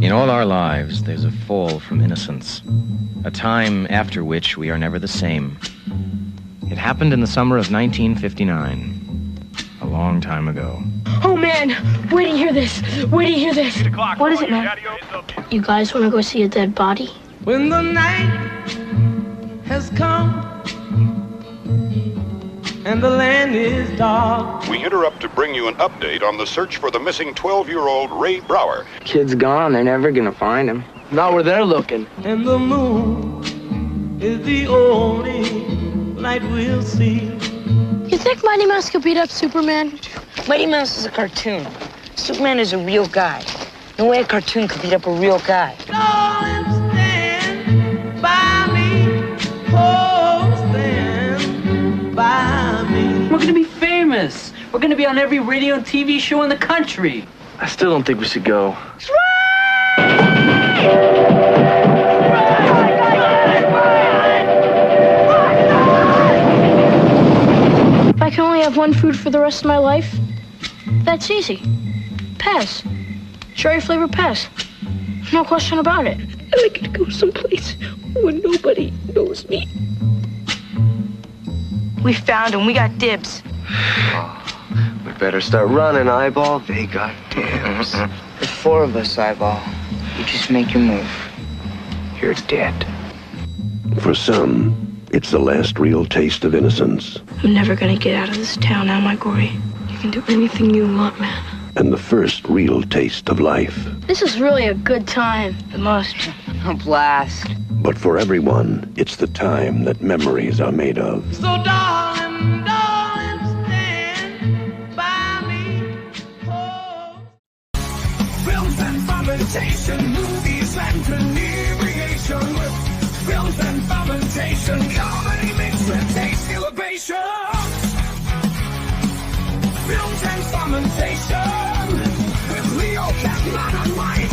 In all our lives, there's a fall from innocence, a time after which we are never the same. It happened in the summer of 1959, a long time ago. Oh, man, wait to hear this. Wait to hear this. What is it, man? You guys want to go see a dead body? When the night has come and the land is dark. We interrupt to bring you an update on the search for the missing 12-year-old Ray Brower. Kid's gone. They're never gonna find him. Not where they're looking. And the moon is the only light we'll see. You think Mighty Mouse could beat up Superman? Mighty Mouse is a cartoon. Superman is a real guy. No way a cartoon could beat up a real guy. Darling, stand by me. Oh, stand by me. We're gonna be famous. We're gonna be on every radio and TV show in the country. I still don't think we should go. If I can only have one food for the rest of my life, that's easy. Pass. Cherry flavor pass. No question about it. And I could go someplace where nobody knows me. We found him. We got dibs. We better start running, Eyeball. They got dibs. There's four of us, Eyeball. You just make your move. You're dead. For some, it's the last real taste of innocence. I'm never gonna get out of this town now, my Gordie. You can do anything you want, man. And the first real taste of life. This is really a good time. The most. A blast. But for everyone, it's the time that memories are made of. So darling, darling, stand by me. Oh. Films and fermentation, movies and inebriation. Films and fermentation, comedy mixed with taste elevation. Films and fermentation, with Leo Kaplan and Mike.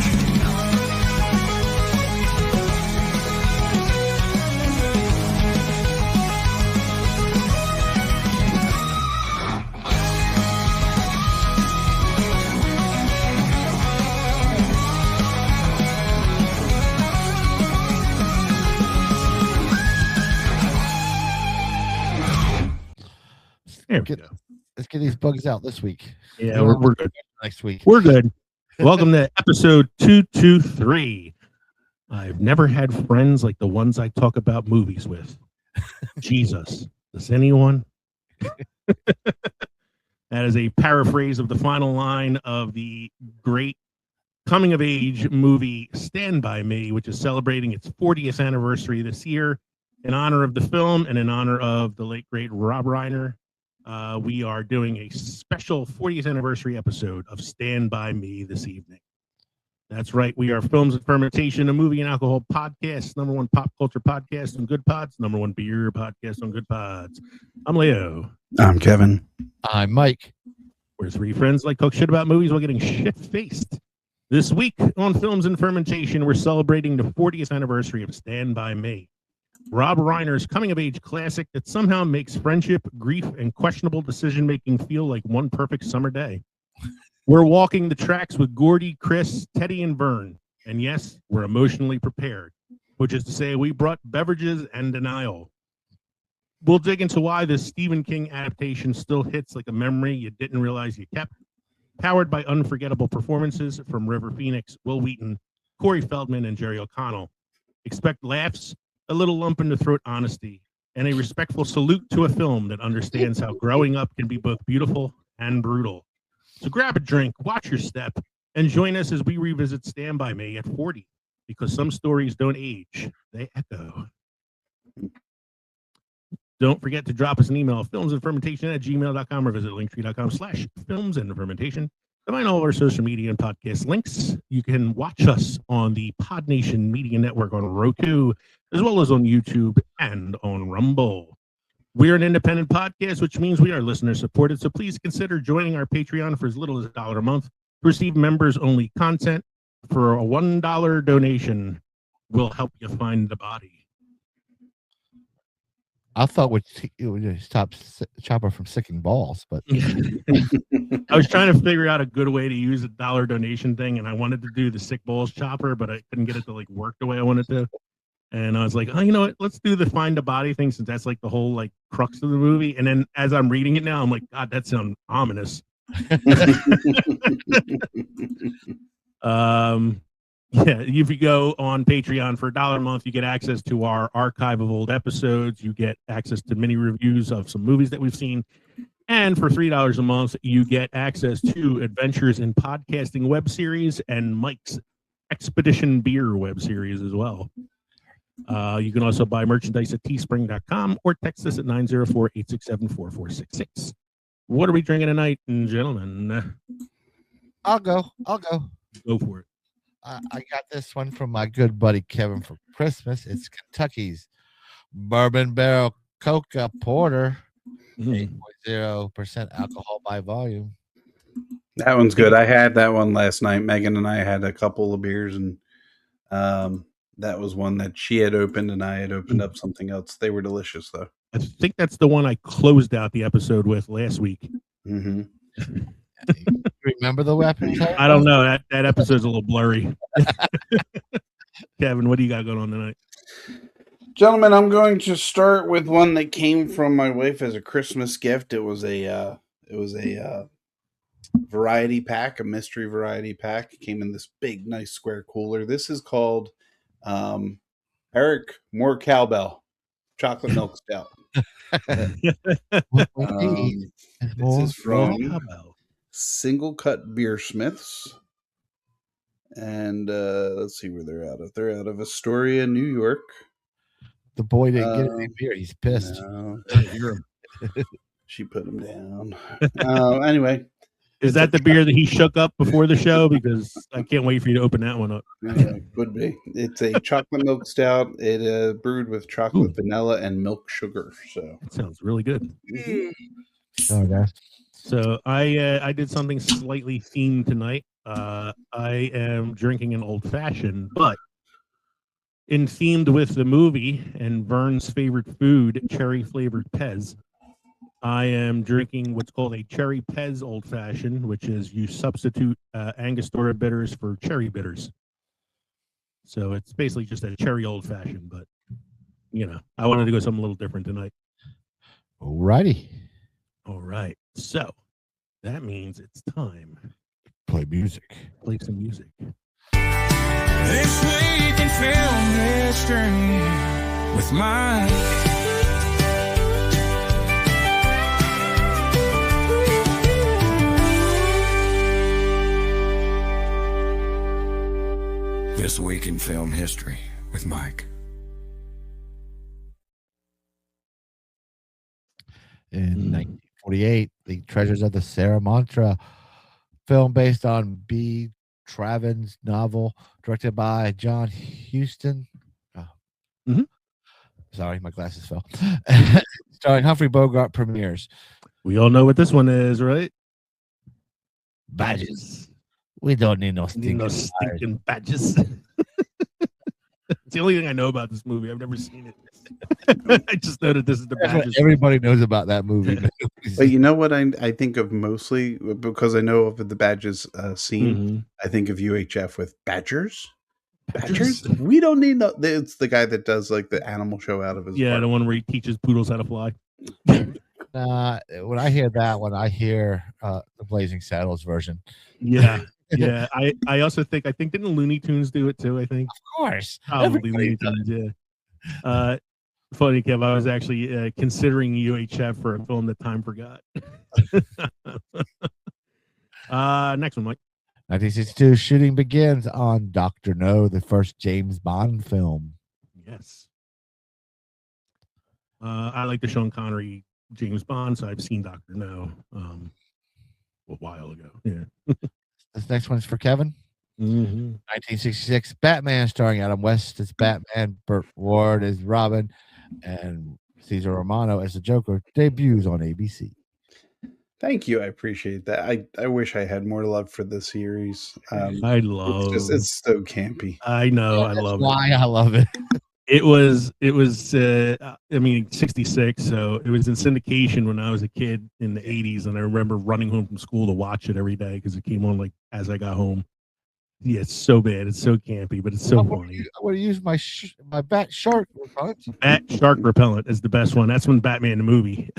There we go. Let's get these bugs out this week. Yeah, we're good. Next week. We're good. Welcome to episode 223. I've never had friends like the ones I talk about movies with. Jesus. Does anyone? That is a paraphrase of the final line of the great coming of age movie Stand By Me, which is celebrating its 40th anniversary this year. In honor of the film and in honor of the late great Rob Reiner, we are doing a special 40th anniversary episode of Stand By Me this evening. That's right. We are Films and Fermentation, a movie and alcohol podcast, number one pop culture podcast on Good Pods, number one beer podcast on Good Pods. I'm Leo. I'm Kevin. I'm Mike. We're three friends like talk shit about movies while getting shit-faced. This week on Films and Fermentation, we're celebrating the 40th anniversary of Stand By Me, Rob Reiner's coming-of-age classic that somehow makes friendship, grief, and questionable decision-making feel like one perfect summer day. We're walking the tracks with Gordie, Chris, Teddy, and Vern. And yes, we're emotionally prepared, which is to say we brought beverages and denial. We'll dig into why this Stephen King adaptation still hits like a memory you didn't realize you kept, powered by unforgettable performances from River Phoenix, Wil Wheaton, Corey Feldman, and Jerry O'Connell. Expect laughs, a little lump in the throat honesty, and a respectful salute to a film that understands how growing up can be both beautiful and brutal. So grab a drink, watch your step, and join us as we revisit Stand By Me at 40, because some stories don't age, they echo. Don't forget to drop us an email, filmsandfermentation@gmail.com, or visit linktree.com/filmsandfermentation. To find all of our social media and podcast links, you can watch us on the Pod Nation Media Network on Roku, as well as on YouTube and on Rumble. We're an independent podcast, which means we are listener supported, so please consider joining our Patreon for as little as $1 a month to receive members-only content. For a $1 donation, we'll help you find the body. I thought it would stop Chopper from sicking balls, but I was trying to figure out a good way to use a dollar donation thing, and I wanted to do the sick balls chopper, but I couldn't get it to like work the way I wanted to. And I was like, oh, you know what? Let's do the find a body thing, since that's like the whole like crux of the movie. And then as I'm reading it now, I'm like, God, that sounds ominous. Yeah, if you go on Patreon for $1 a month, you get access to our archive of old episodes. You get access to mini reviews of some movies that we've seen. And for $3 a month, you get access to Adventures in Podcasting web series and Mike's Expedition Beer web series as well. You can also buy merchandise at teespring.com or text us at 904-867-4466. What are we drinking tonight, gentlemen? I'll go. Go for it. I got this one from my good buddy Kevin for Christmas. It's Kentucky's Bourbon Barrel Coca Porter, 8.0% alcohol by volume. That one's good. I had that one last night. Megan and I had a couple of beers, and that was one that she had opened, and I had opened up something else. They were delicious, though. I think that's the one I closed out the episode with last week. Mm-hmm. Remember the weapon? I don't know. That episode's a little blurry. Kevin, what do you got going on tonight? Gentlemen, I'm going to start with one that came from my wife as a Christmas gift. It was a variety pack, a mystery variety pack. It came in this big, nice square cooler. This is called Eric More Cowbell Chocolate Milk Stout. This is from Single Cut Beer Smiths, and let's see where they're out of. They're out of Astoria, New York. The boy didn't get any beer. He's pissed. No. She put him down. Anyway, is that the beer that he shook up before the show? Because I can't wait for you to open that one up. Could be. It's a chocolate milk stout. It brewed with chocolate, vanilla, and milk sugar. So that sounds really good. Okay. So I did something slightly themed tonight. I am drinking an old fashioned, but in themed with the movie and Vern's favorite food, cherry flavored Pez. I am drinking what's called a cherry Pez old fashioned, which is you substitute Angostura bitters for cherry bitters. So it's basically just a cherry old fashioned, but you know, I wanted to go something a little different tonight. Alrighty. All right. So that means it's time. Play music. Play some music. This week in film history with Mike. This week in film history with Mike. In 1948, The Treasures of the Sierra Madre film based on B. Travin's novel, directed by John Huston. Sorry, my glasses fell. Starring Humphrey Bogart premieres. We all know what this one is, right? Badges. We don't need no stinking badges. It's the only thing I know about this movie. I've never seen it. I just know that this is the badges. Everybody knows about that movie. But you know what I think of mostly, because I know of the badges scene. Mm-hmm. I think of UHF with Badgers. Badgers? We don't need no. It's the guy that does like the animal show out of his. Yeah, park. the one where he teaches poodles how to fly. When I hear that one, I hear the Blazing Saddles version. Yeah. Yeah, I also think didn't Looney Tunes do it too? I think, of course, probably Looney Tunes. Yeah. Funny, Kev. I was actually considering UHF for a film that time forgot. Next one, Mike. 1962 shooting begins on Dr. No, the first James Bond film. Yes. I like the Sean Connery James Bond, so I've seen Dr. No a while ago. Yeah. This next one's for Kevin. Mm-hmm. 1966, Batman starring Adam West as Batman, Burt Ward as Robin, and Cesar Romano as the Joker debuts on ABC. Thank you. I appreciate that. I wish I had more love for the series. I love it's so campy. I know. Yeah, I love why it. I love it. It was. I mean, 66. So it was in syndication when I was a kid in the 80s, and I remember running home from school to watch it every day because it came on like as I got home. Yeah, it's so bad. It's so campy, but it's so funny. I would use my bat shark repellent. Bat shark repellent is the best one. That's when Batman the movie.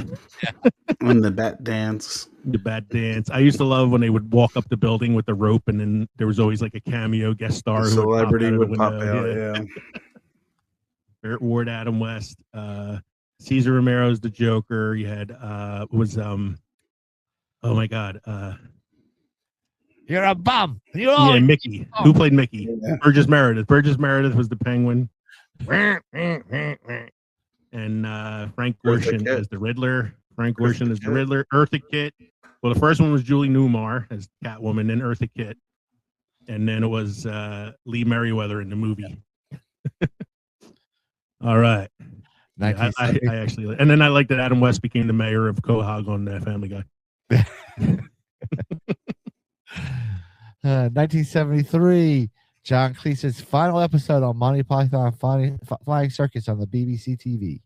When the bat dance. The bat dance. I used to love when they would walk up the building with the rope, and then there was always like a cameo guest star. The celebrity would pop out. Yeah. Burt Ward, Adam West, Cesar Romero's the Joker. You had oh my God. You're a bum. Yeah, Mickey. Who played Mickey? Yeah. Burgess Meredith. Burgess Meredith was the Penguin. And Frank Gorshin as the Riddler. Frank Gorshin as the Riddler. Eartha Kitt. Well, the first one was Julie Newmar as Catwoman, then Eartha Kitt. And then it was Lee Merriweather in the movie. All right. Yeah, I actually, and then I like that Adam West became the mayor of Quahog on Family Guy. 1973, John Cleese's final episode on Monty Python Flying Circus on the BBC TV.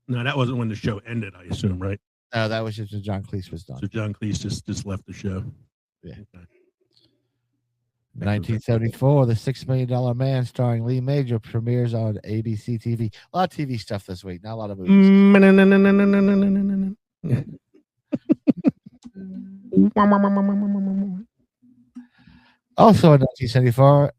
No, that wasn't when the show ended, I assume, right? No, that was just when John Cleese was done. So John Cleese just left the show. Yeah. Okay. 1974, The $6 Million Man starring Lee Major premieres on ABC TV. A lot of TV stuff this week, not a lot of movies. Also in 1974,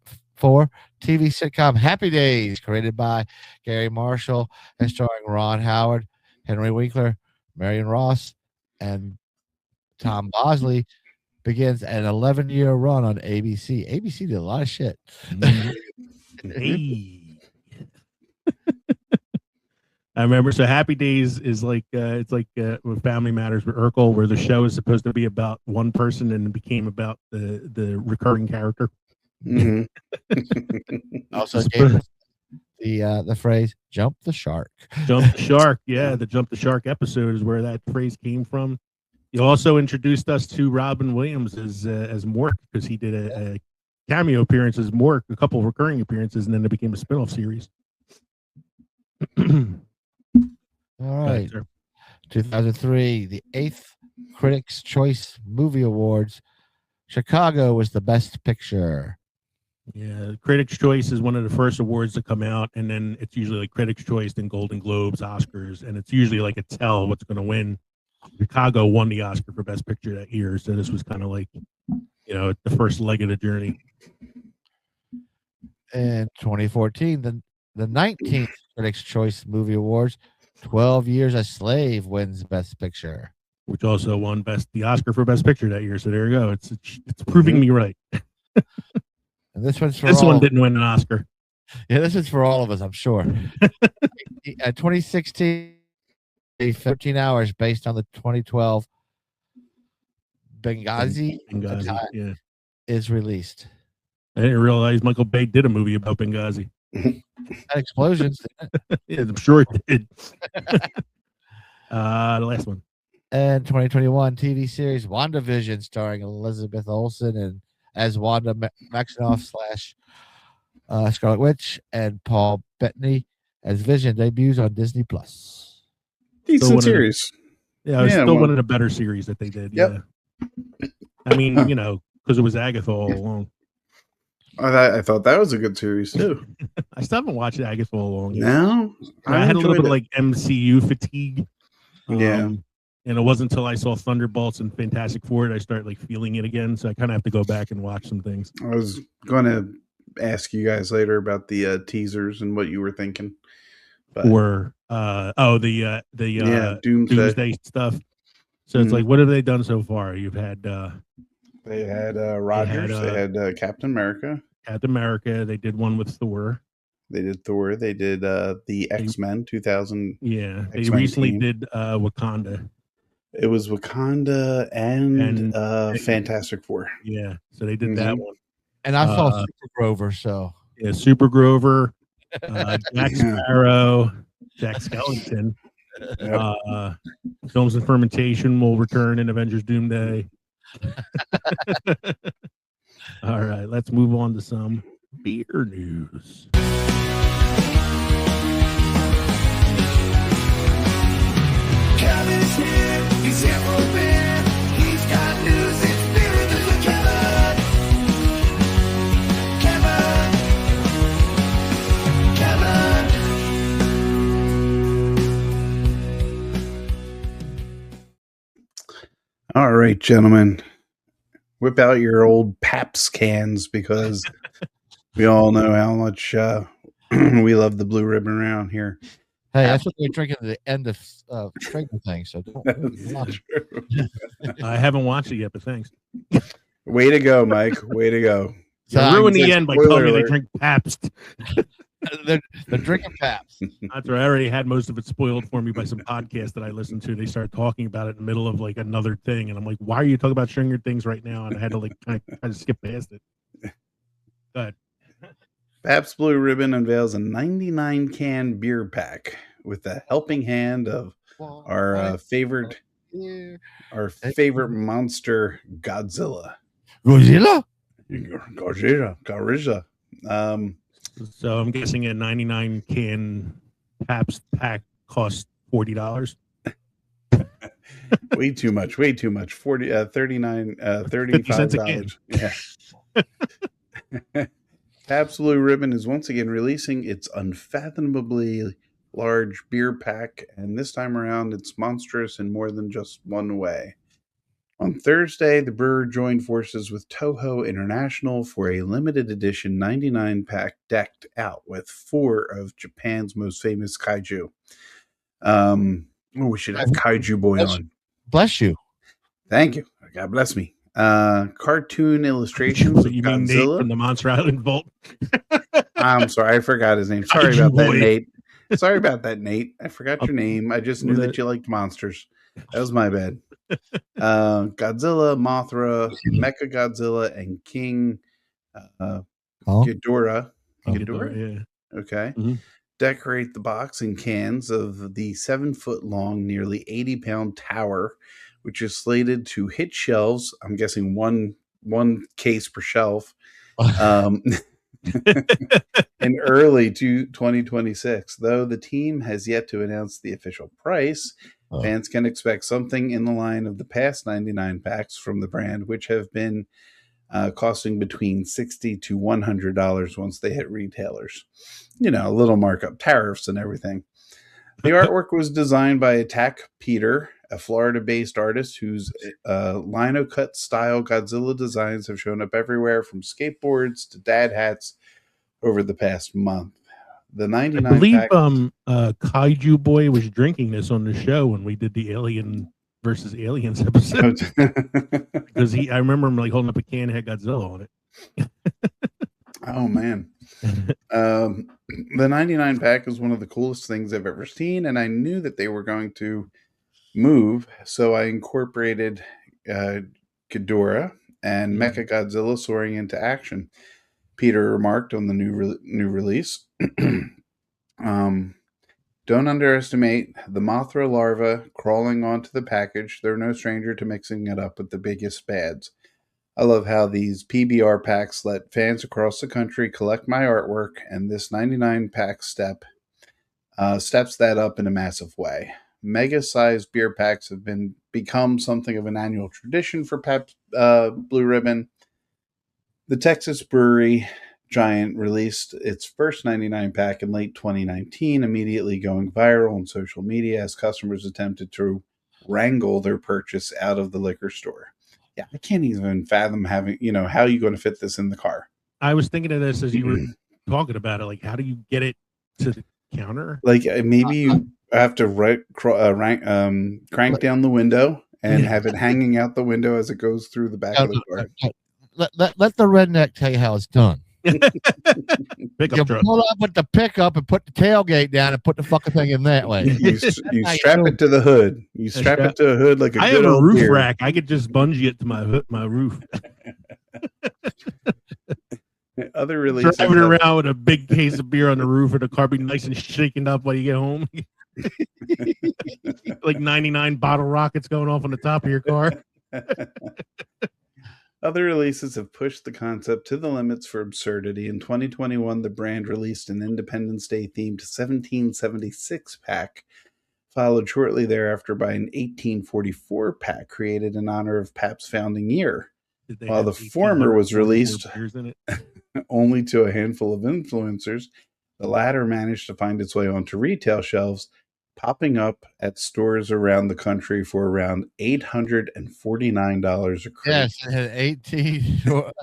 TV sitcom Happy Days, created by Gary Marshall and starring Ron Howard, Henry Winkler, Marion Ross, and Tom Bosley, begins an 11-year run on ABC. ABC did a lot of shit. Hey. I remember. So Happy Days is like it's like with Family Matters with Urkel, where the show is supposed to be about one person and it became about the recurring character. Mm-hmm. Also gave the phrase "jump the shark." Jump the shark. Yeah, the Jump the Shark episode is where that phrase came from. You also introduced us to Robin Williams as Mork, because he did a cameo appearance as Mork, a couple of recurring appearances, and then it became a spinoff series. All right. 2003, the 8th Critics' Choice Movie Awards. Chicago was the best picture. Yeah, Critics' Choice is one of the first awards to come out, and then it's usually like Critics' Choice, then Golden Globes, Oscars, and it's usually like a tell what's going to win. Chicago won the Oscar for Best Picture that year, so this was kind of like, the first leg of the journey. In 2014, the 19th Critics' Choice Movie Awards, 12 Years a Slave wins Best Picture, which also won the Oscar for Best Picture that year. So there you go. It's proving me right. And this one's for this one didn't win an Oscar. Yeah, this is for all of us, I'm sure. 2016. 13 hours based on the 2012 Benghazi yeah, is released. I didn't realize Michael Bay did a movie about Benghazi. Explosions. Yeah, I'm sure it did. The last one. And 2021 TV series WandaVision, starring Elizabeth Olsen and as Wanda Maximoff / Scarlet Witch, and Paul Bettany as Vision, debuts on Disney Plus. Decent series. Still one of the better series that they did. Yep. Yeah. I mean, because it was Agatha all along. I thought that was a good series too. I still haven't watched Agatha all along. No, I had a little bit of like MCU fatigue. Yeah. And it wasn't until I saw Thunderbolts and Fantastic Four that I started like feeling it again. So I kind of have to go back and watch some things. I was going to ask you guys later about the teasers and what you were thinking. But or the Doomsday stuff. So it's like, what have they done so far? You've had they had Rogers, they had Captain America. Captain America. They did one with Thor. They did Thor. They did the X-Men 2000. Yeah, they X-Men recently team. did Wakanda. It was Wakanda and Fantastic Four. Yeah, so they did that one. And I saw Super Grover. So yeah, Super Grover. Jack Sparrow, Jack Skellington. Films and Fermentation will return in Avengers Doomsday. All right, let's move on to some beer news. Kevin's here, he's here for beer. He's got news, it's beer reviews with Kevin. Kevin. All right, gentlemen, whip out your old Pabst cans because we all know how much we love the Blue Ribbon around here. Hey, that's what we're drinking at the end of Stranger Things. So don't watch it. I haven't watched it yet, but thanks. Way to go, Mike. Way to go. You ruined the end by telling me they drink Pabst. they're drinking Pabst. That's right. I already had most of it spoiled for me by some podcast that I listened to. They started talking about it in the middle of like another thing, and I'm like, "Why are you talking about Stranger Things right now?" And I had to like kind of skip past it. Go ahead. Pabst Blue Ribbon unveils a 99 can beer pack with the helping hand of our favorite monster, Godzilla. Godzilla? Godzilla. So I'm guessing a 99 can Pabst pack costs $40. Way too much. 50 cents a can. Yeah. Pabst Blue Ribbon is once again releasing its unfathomably large beer pack, and this time around it's monstrous in more than just one way. On Thursday, the brewer joined forces with Toho International for a limited edition 99 pack decked out with 4 of Japan's most famous kaiju. We should have Kaiju Boy on. Bless you. Thank you. God bless me. Cartoon illustrations of You mean Nate Godzilla. from the Monster Island Vault? I'm sorry, I forgot his name. Sorry Kaiju about that, Boy. Nate. Sorry about that, Nate. I forgot your name. I just knew that you liked monsters. That was my bad. Godzilla, Mothra, Mecha Godzilla, and King Ghidorah. Ghidorah, yeah. Okay. Mm-hmm. Decorate the box and cans of the 7-foot-long, nearly 80-pound tower, which is slated to hit shelves. I'm guessing one case per shelf. In early 2026, though the team has yet to announce the official price. Fans can expect something in the line of the past 99 packs from the brand, which have been costing between $60 to $100 once they hit retailers. You know, a little markup, tariffs and everything. The artwork was designed by Attack Peter, a Florida-based artist whose lino-cut style Godzilla designs have shown up everywhere from skateboards to dad hats over the past month. The 99 I believe pack. Kaiju Boy was drinking this on the show when we did the Alien versus Aliens episode. Because I remember him like holding up a can that had Godzilla on it. Oh man. The 99 pack is one of the coolest things I've ever seen, and I knew that they were going to move, so I incorporated Ghidorah and Mecha Godzilla soaring into action. Peter remarked on the new release. Don't underestimate the Mothra larva crawling onto the package. They're no stranger to mixing it up with the biggest bads. I love how these PBR packs let fans across the country collect my artwork, and this 99 pack steps that up in a massive way. Mega-sized beer packs have become something of an annual tradition for Pabst Blue Ribbon. The Texas brewery giant released its first 99 pack in late 2019, immediately going viral on social media as customers attempted to wrangle their purchase out of the liquor store. Yeah, I can't even fathom having, how are you going to fit this in the car? I was thinking of this as you were talking about it. Like, how do you get it to the counter? Like, maybe you have to crank down the window and have it hanging out the window as it goes through the back of the car. Let the redneck tell you how it's done. Pickup truck. Pull up with the pickup and put the tailgate down and put the fucking thing in that way. You strap it to the hood. You strap it to a hood like a I good have a old roof beer. rack. I could just bungee it to my roof. Other releases. Driving around with a big case of beer on the roof, and the car be nice and shaken up when you get home. Like 99 bottle rockets going off on the top of your car. Other releases have pushed the concept to the limits for absurdity. In 2021, the brand released an Independence Day themed 1776 pack followed shortly thereafter by an 1844 pack created in honor of Pabst's founding year. While the former was released only to a handful of influencers, the latter managed to find its way onto retail shelves, popping up at stores around the country for around $849 a crate. Yes, it had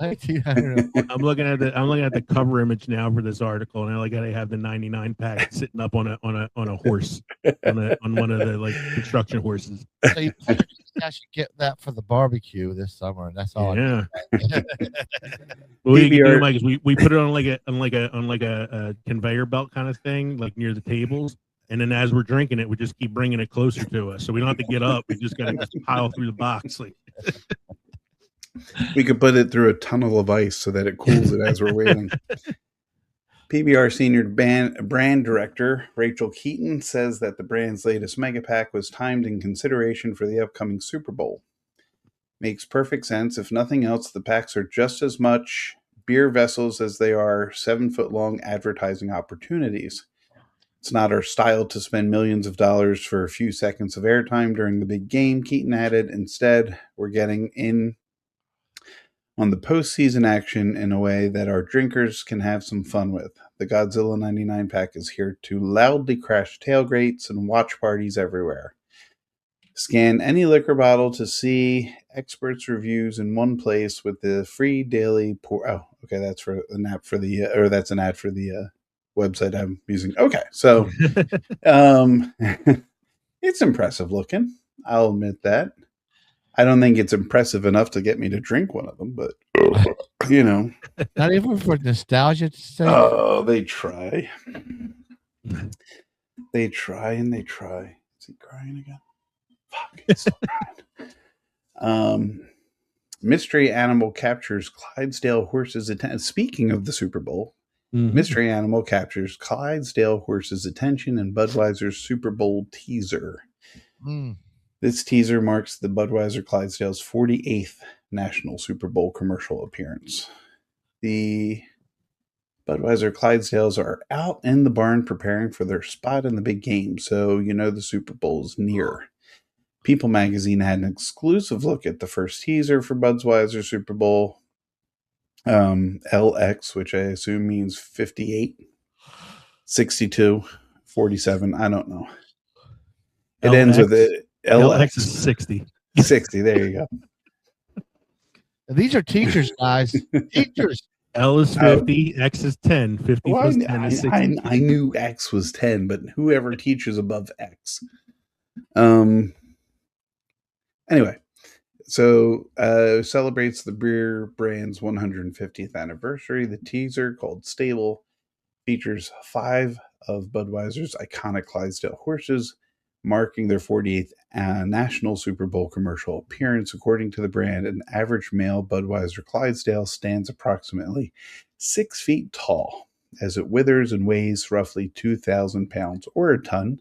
1800. I'm looking at the cover image now for this article, and I gotta have the 99 pack sitting up on a horse on one of the like construction horses. So you should get that for the barbecue this summer, and that's all. Yeah. What we can do, Mike, is we put it on like a conveyor belt kind of thing, like near the tables. And then as we're drinking it, we just keep bringing it closer to us. So we don't have to get up. We just got to pile through the box. Like we could put it through a tunnel of ice so that it cools it as we're waiting. PBR senior brand director Rachel Keaton says that the brand's latest mega pack was timed in consideration for the upcoming Super Bowl. Makes perfect sense. If nothing else, the packs are just as much beer vessels as they are 7-foot-long advertising opportunities. It's not our style to spend millions of dollars for a few seconds of airtime during the big game, Keaton added. Instead, we're getting in on the postseason action in a way that our drinkers can have some fun with. The Godzilla 99 pack is here to loudly crash tailgates and watch parties everywhere. Scan any liquor bottle to see experts' reviews in one place with the free daily pour. Oh, okay, that's an ad for the website I'm using. Okay, so it's impressive looking. I'll admit that. I don't think it's impressive enough to get me to drink one of them, but you know, not even for nostalgia's sake. Oh, they try. They try and they try. Is he crying again? Fuck, he's still crying. Mystery animal captures Clydesdale horse's attention. Speaking of the Super Bowl. Mystery animal captures Clydesdale horse's attention in Budweiser's Super Bowl teaser. This teaser marks the Budweiser Clydesdale's 48th national Super Bowl commercial appearance. The Budweiser Clydesdales are out in the barn preparing for their spot in the big game, so you know the Super Bowl is near. People magazine had an exclusive look at the first teaser for Budweiser Super Bowl. LX, which I assume means 58, 62, 47. I don't know. It ends with it. LX is 60. 60. There you go. These are teachers, guys. Teachers. L is 50, X is 10. 50 well, plus 10 is 60. I knew X was 10, but whoever teaches above X. Anyway. So, celebrates the beer brand's 150th anniversary. The teaser, called Stable, features 5 of Budweiser's iconic Clydesdale horses, marking their 48th national Super Bowl commercial appearance. According to the brand, an average male Budweiser Clydesdale stands approximately 6 feet tall, as it withers and weighs roughly 2,000 pounds or a ton.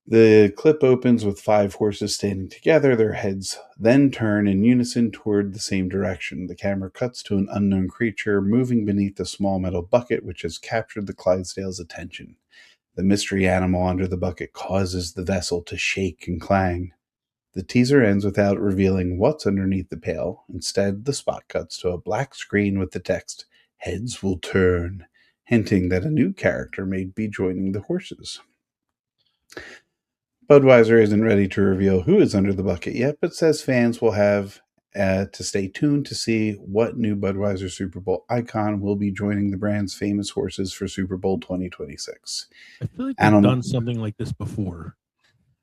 The clip opens with 5 horses standing together. Their heads then turn in unison toward the same direction. The camera cuts to an unknown creature moving beneath a small metal bucket, which has captured the Clydesdale's attention. The mystery animal under the bucket causes the vessel to shake and clang. The teaser ends without revealing what's underneath the pail. Instead, the spot cuts to a black screen with the text, "Heads will turn," hinting that a new character may be joining the horses. Budweiser isn't ready to reveal who is under the bucket yet, but says fans will have to stay tuned to see what new Budweiser Super Bowl icon will be joining the brand's famous horses for Super Bowl 2026. I feel like they've done something like this before.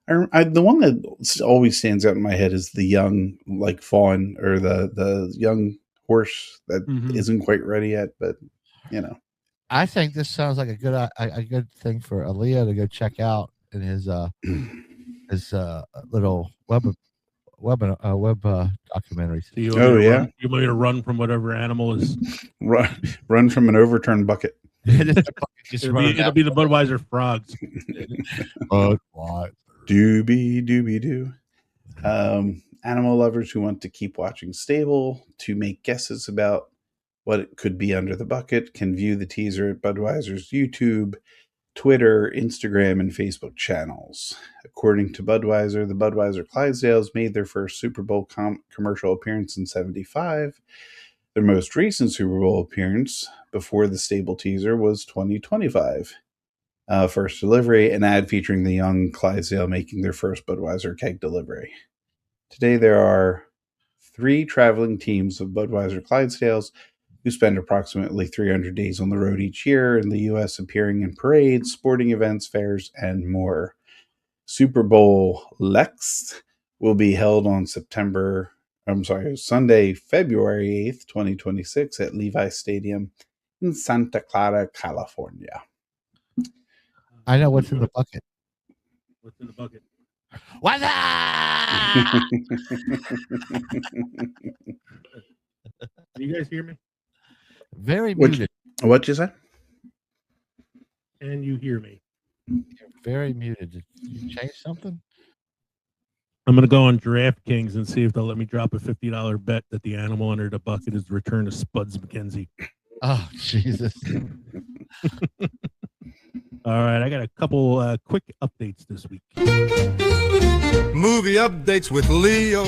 The one that always stands out in my head is the young, like fawn, or the young horse that isn't quite ready yet, but you know. I think this sounds like a good thing for Aaliyah to go check out in his little web documentaries. So you want me to run from whatever animal is run from an overturned bucket. It'll be the Budweiser frogs. Doobie doobie doo. Animal lovers who want to keep watching Stable to make guesses about what it could be under the bucket can view the teaser at Budweiser's YouTube Twitter, Instagram, and Facebook channels. According to Budweiser, the Budweiser Clydesdales made their first Super Bowl commercial appearance in '75. Their most recent Super Bowl appearance before the stable teaser was 2025. First delivery, an ad featuring the young Clydesdale making their first Budweiser keg delivery. Today there are 3 traveling teams of Budweiser Clydesdales who spend approximately 300 days on the road each year in the U.S., appearing in parades, sporting events, fairs, and more. Super Bowl Lex will be held on Sunday, February 8th, 2026 at Levi Stadium in Santa Clara, California. I know what's in the bucket. What's in the bucket? What's up? Can you guys hear me? Very muted. What'd you say? Can you hear me? You're very muted. Did you change something? I'm going to go on DraftKings and see if they'll let me drop a $50 bet that the animal under the bucket is the return of Spuds McKenzie. Oh, Jesus. All right, I got a couple quick updates this week. Movie updates with Leo.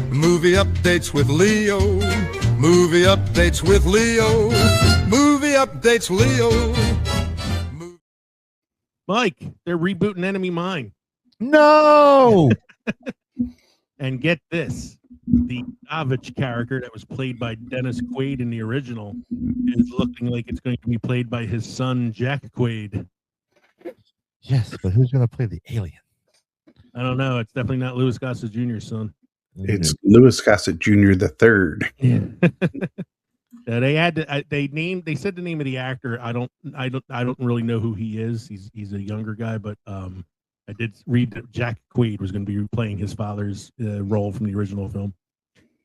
Movie updates with Leo. Movie updates with Leo. Movie updates Leo. Mike, they're rebooting Enemy Mine. No! And get this. The Savage character that was played by Dennis Quaid in the original is looking like it's going to be played by his son, Jack Quaid. Yes, but who's going to play the alien? I don't know. It's definitely not Louis Gossett Jr.'s son. It's Louis Gossett Jr. the Third. Yeah. They had to, they said the name of the actor. I don't really know who he is. He's a younger guy, but I did read that Jack Quaid was going to be playing his father's role from the original film.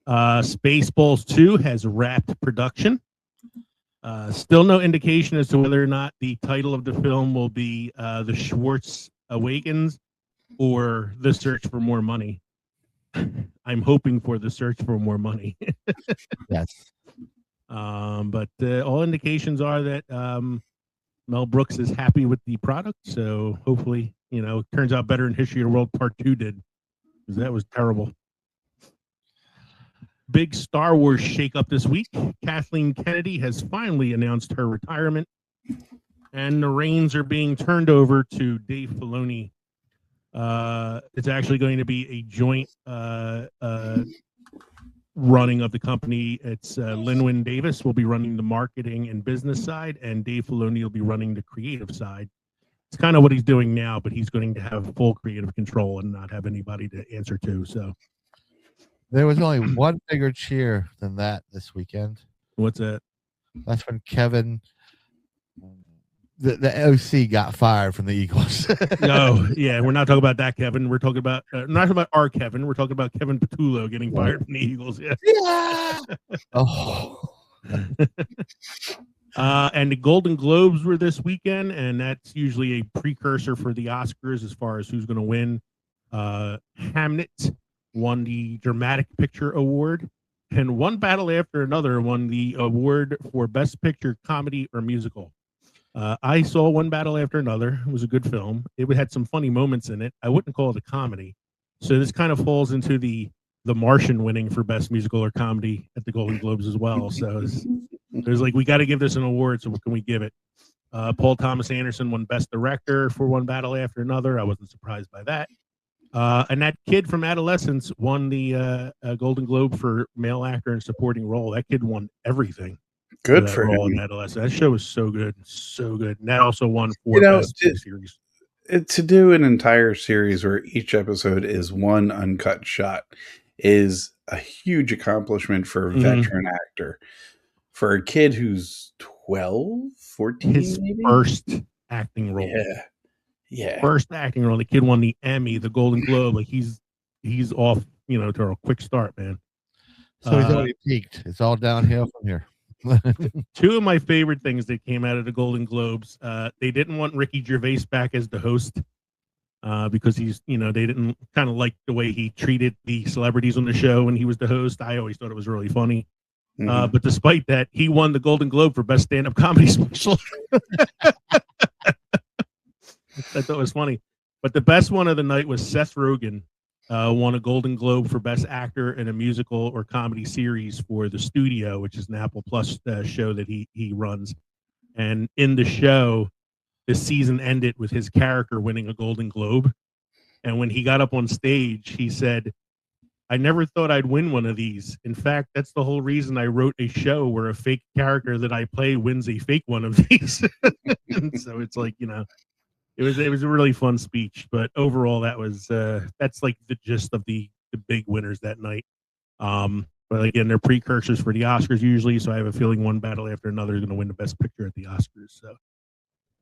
Spaceballs 2 has wrapped production. Still no indication as to whether or not the title of the film will be The Schwartz Awakens or The Search for More Money. I'm hoping for The Search for More Money. Yes. But all indications are that Mel Brooks is happy with the product. So hopefully, it turns out better in History of the World Part 2 did, because that was terrible. Big Star Wars shakeup this week. Kathleen Kennedy has finally announced her retirement, and the reins are being turned over to Dave Filoni. It's actually going to be a joint running of the company. It's Lin-Wyn Davis will be running the marketing and business side, and Dave Filoni will be running the creative side. It's kind of what he's doing now, but he's going to have full creative control and not have anybody to answer to. So there was only one bigger cheer than that this weekend. What's that? That's when Kevin, the OC, got fired from the Eagles. No, yeah, we're not talking about that Kevin. We're talking about not talking about our Kevin. We're talking about Kevin Patullo getting fired from the Eagles. Yeah. Oh. And the Golden Globes were this weekend, and that's usually a precursor for the Oscars as far as who's going to win. Hamnet won the Dramatic Picture Award, and One Battle After Another won the award for Best Picture Comedy or Musical. I saw One Battle After Another. It was a good film. It had some funny moments in it. I wouldn't call it a comedy. So this kind of falls into the Martian winning for Best Musical or Comedy at the Golden Globes as well. So there's like, we got to give this an award, so what can we give it? Paul Thomas Anderson won Best Director for One Battle After Another. I wasn't surprised by that. And that kid from Adolescence won the Golden Globe for Male Actor and Supporting Role. That kid won everything. Good for him. In Adolescence. That show was so good. So good. And that also won 4 Best Series. To do an entire series where each episode is one uncut shot is a huge accomplishment for a veteran actor. For a kid who's 12, 14, his maybe? First acting role. Yeah. First acting role. The kid won the Emmy, the Golden Globe. Like he's off, to a quick start, man. So he's already peaked. It's all downhill from here. 2 of my favorite things that came out of the Golden Globes. They didn't want Ricky Gervais back as the host because he's, they didn't kind of like the way he treated the celebrities on the show when he was the host. I always thought it was really funny. But despite that, he won the Golden Globe for Best Stand-Up Comedy Special. I thought it was funny. But the best one of the night was Seth Rogen won a Golden Globe for Best Actor in a Musical or Comedy Series for The Studio, which is an Apple Plus show that he runs. And in the show, the season ended with his character winning a Golden Globe. And when he got up on stage, he said, I never thought I'd win one of these. In fact, that's the whole reason I wrote a show where a fake character that I play wins a fake one of these. And so it's like, you know, it was a really fun speech. But overall, that's like the gist of the big winners that night. But again, they're precursors for the Oscars usually. So I have a feeling one battle after another is going to win the Best Picture at the Oscars. So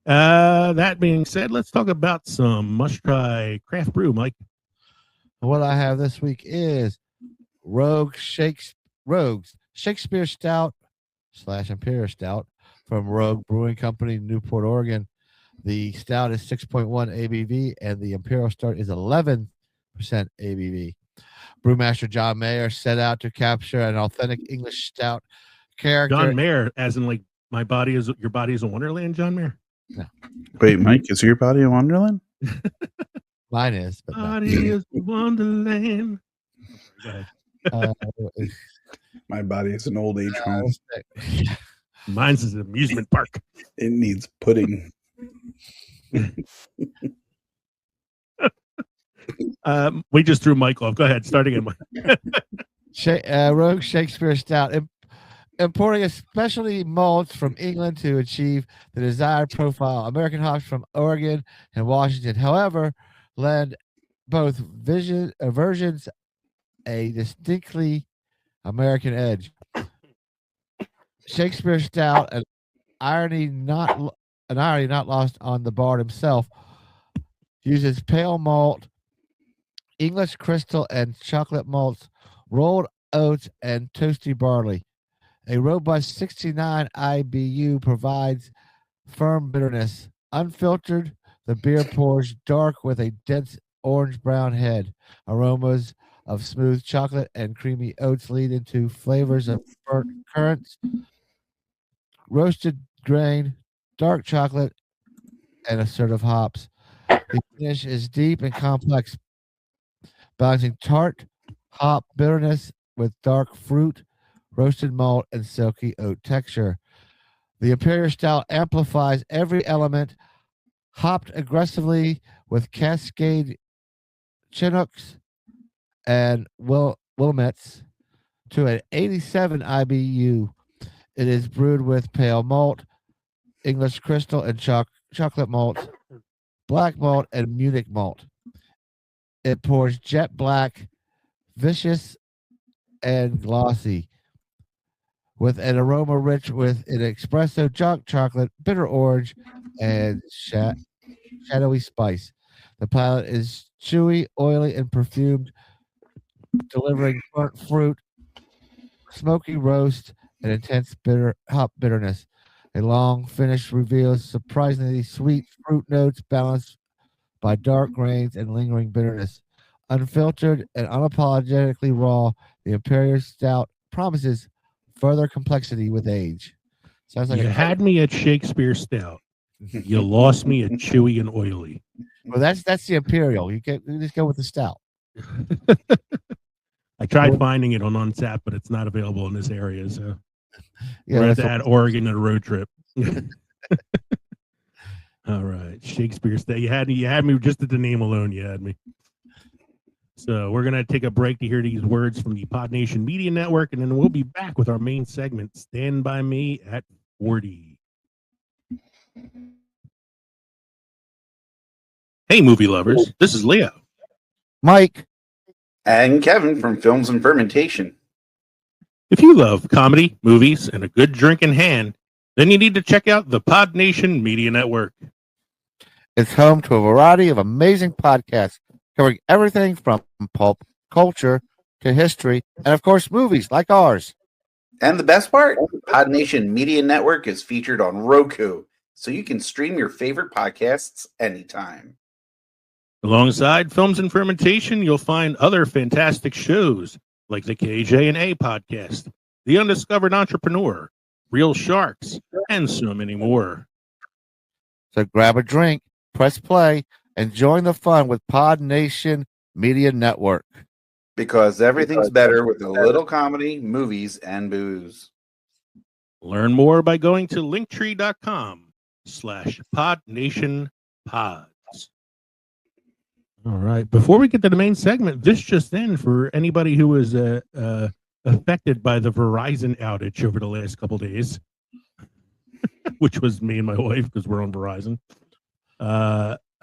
that being said, let's talk about some must-try craft brew, Mike. What I have this week is Rogue's Shakespeare Stout / Imperial Stout from Rogue Brewing Company, Newport, Oregon. The stout is 6.1 ABV and the Imperial Stout is 11% ABV. Brewmaster John Mayer set out to capture an authentic English stout character. John Mayer, as in like your body is a Wonderland, John Mayer? No. Wait, Mike, is your body a Wonderland? Mine is, but body is Wonderland. Go ahead. My body is an old age home. Mine's is an amusement park. It needs pudding. We just threw Mike off. Go ahead. Start again, Mike. Rogue Shakespeare Stout. Importing especially malts from England to achieve the desired profile. American hops from Oregon and Washington, however, lend both versions a distinctly American edge. Shakespeare Stout, an irony not lost on the bard himself, uses pale malt, English crystal, and chocolate malts, rolled oats, and toasty barley. A robust 69 IBU provides firm bitterness. Unfiltered, the beer pours dark with a dense orange-brown head. Aromas of smooth chocolate and creamy oats lead into flavors of burnt currants, roasted grain, dark chocolate, and assertive hops. The finish is deep and complex, balancing tart hop bitterness with dark fruit, roasted malt, and silky oat texture. The Imperial Stout amplifies every element, hopped aggressively with Cascade Chinooks and Wilmets to an 87 IBU. It is brewed with pale malt, English crystal, and chocolate malt, black malt, and Munich malt. It pours jet black, vicious, and glossy, with an aroma rich with an espresso, dark chocolate, bitter orange, and shadowy spice. The palate is chewy, oily, and perfumed, delivering burnt fruit, smoky roast, and intense hop bitterness. A long finish reveals surprisingly sweet fruit notes balanced by dark grains and lingering bitterness. Unfiltered and unapologetically raw, the Imperial Stout promises further complexity with age. Sounds like you had me at Shakespeare Stout. You lost me at chewy and oily. Well, that's the Imperial. You just go with the Stout. I tried finding it on Untappd, but it's not available in this area. So yeah, we're at that Oregon on a road trip. All right, Shakespeare Stout. You had me just at the name alone. You had me. So we're gonna take a break to hear these words from the Pod Nation Media Network, and then we'll be back with our main segment. Stand by me at 40. Hey, movie lovers! This is Leo, Mike, and Kevin from Films and Fermentation. If you love comedy, movies, and a good drink in hand, then you need to check out the Pod Nation Media Network. It's home to a variety of amazing podcasts covering everything from pulp culture to history, and of course, movies like ours. And the best part, Pod Nation Media Network is featured on Roku, so you can stream your favorite podcasts anytime. Alongside Films and Fermentation, you'll find other fantastic shows like the KJ&A podcast, The Undiscovered Entrepreneur, Real Sharks, and so many more. So grab a drink, press play, and join the fun with Pod Nation Media Network. Because everything's better with a little comedy, movies, and booze. Learn more by going to linktree.com/podnationpods. All right. Before we get to the main segment, this just in for anybody who was affected by the Verizon outage over the last couple days, which was me and my wife because we're on Verizon.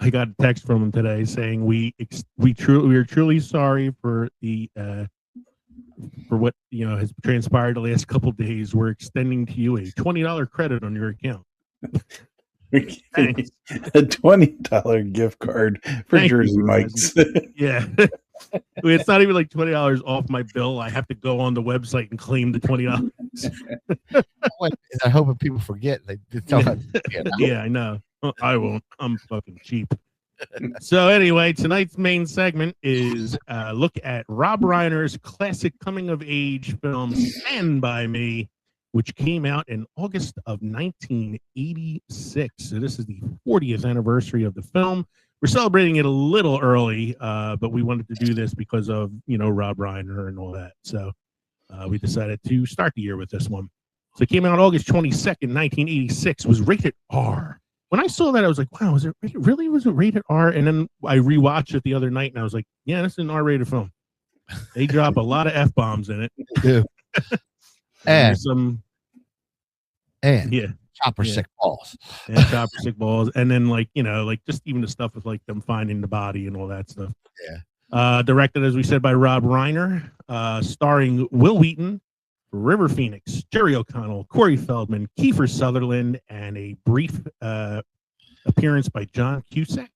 I got a text from him today saying we are truly sorry for the for what has transpired the last couple days. We're extending to you a $20 credit on your account. A $20 gift card for Jersey Mike's. Yeah. It's not even like $20 off my bill. I have to go on the website and claim the $20. I hope if people forget. Yeah, I know. I won't. I'm fucking cheap. So anyway, tonight's main segment is look at Rob Reiner's classic coming-of-age film Stand By Me, which came out in August of 1986. So this is the 40th anniversary of the film. We're celebrating it a little early, but we wanted to do this because of, Rob Reiner and all that. So we decided to start the year with this one. So it came out August 22nd, 1986, was rated R. When I saw that, I was like, wow, was it rated R? And then I rewatched it the other night, and I was like, yeah, this is an R-rated film. They drop a lot of F-bombs in it. Yeah. and chopper sick balls. And chopper sick balls. And then, just even the stuff with, them finding the body and all that stuff. Yeah. Directed, as we said, by Rob Reiner, starring Wil Wheaton, River Phoenix, Jerry O'Connell, Corey Feldman, Kiefer Sutherland, and a brief appearance by John Cusack.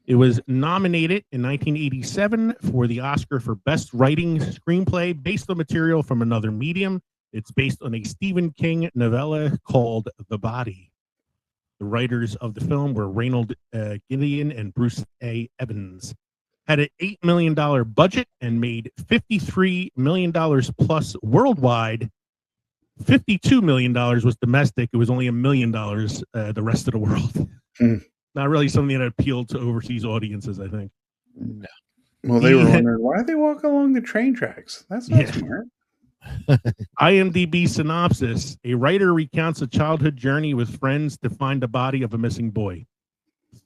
It was nominated in 1987 for the Oscar for Best Writing Screenplay based on material from another medium. It's based on a Stephen King novella called The Body. The writers of the film were Reynold Gideon and Bruce A. Evans. Had an $8 million budget and made $53 million plus worldwide. $52 million was domestic. It was only $1 million the rest of the world. Not really something that appealed to overseas audiences, I think. No. Well, they were wondering, why do they walk along the train tracks? That's not smart. IMDb synopsis. A writer recounts a childhood journey with friends to find the body of a missing boy.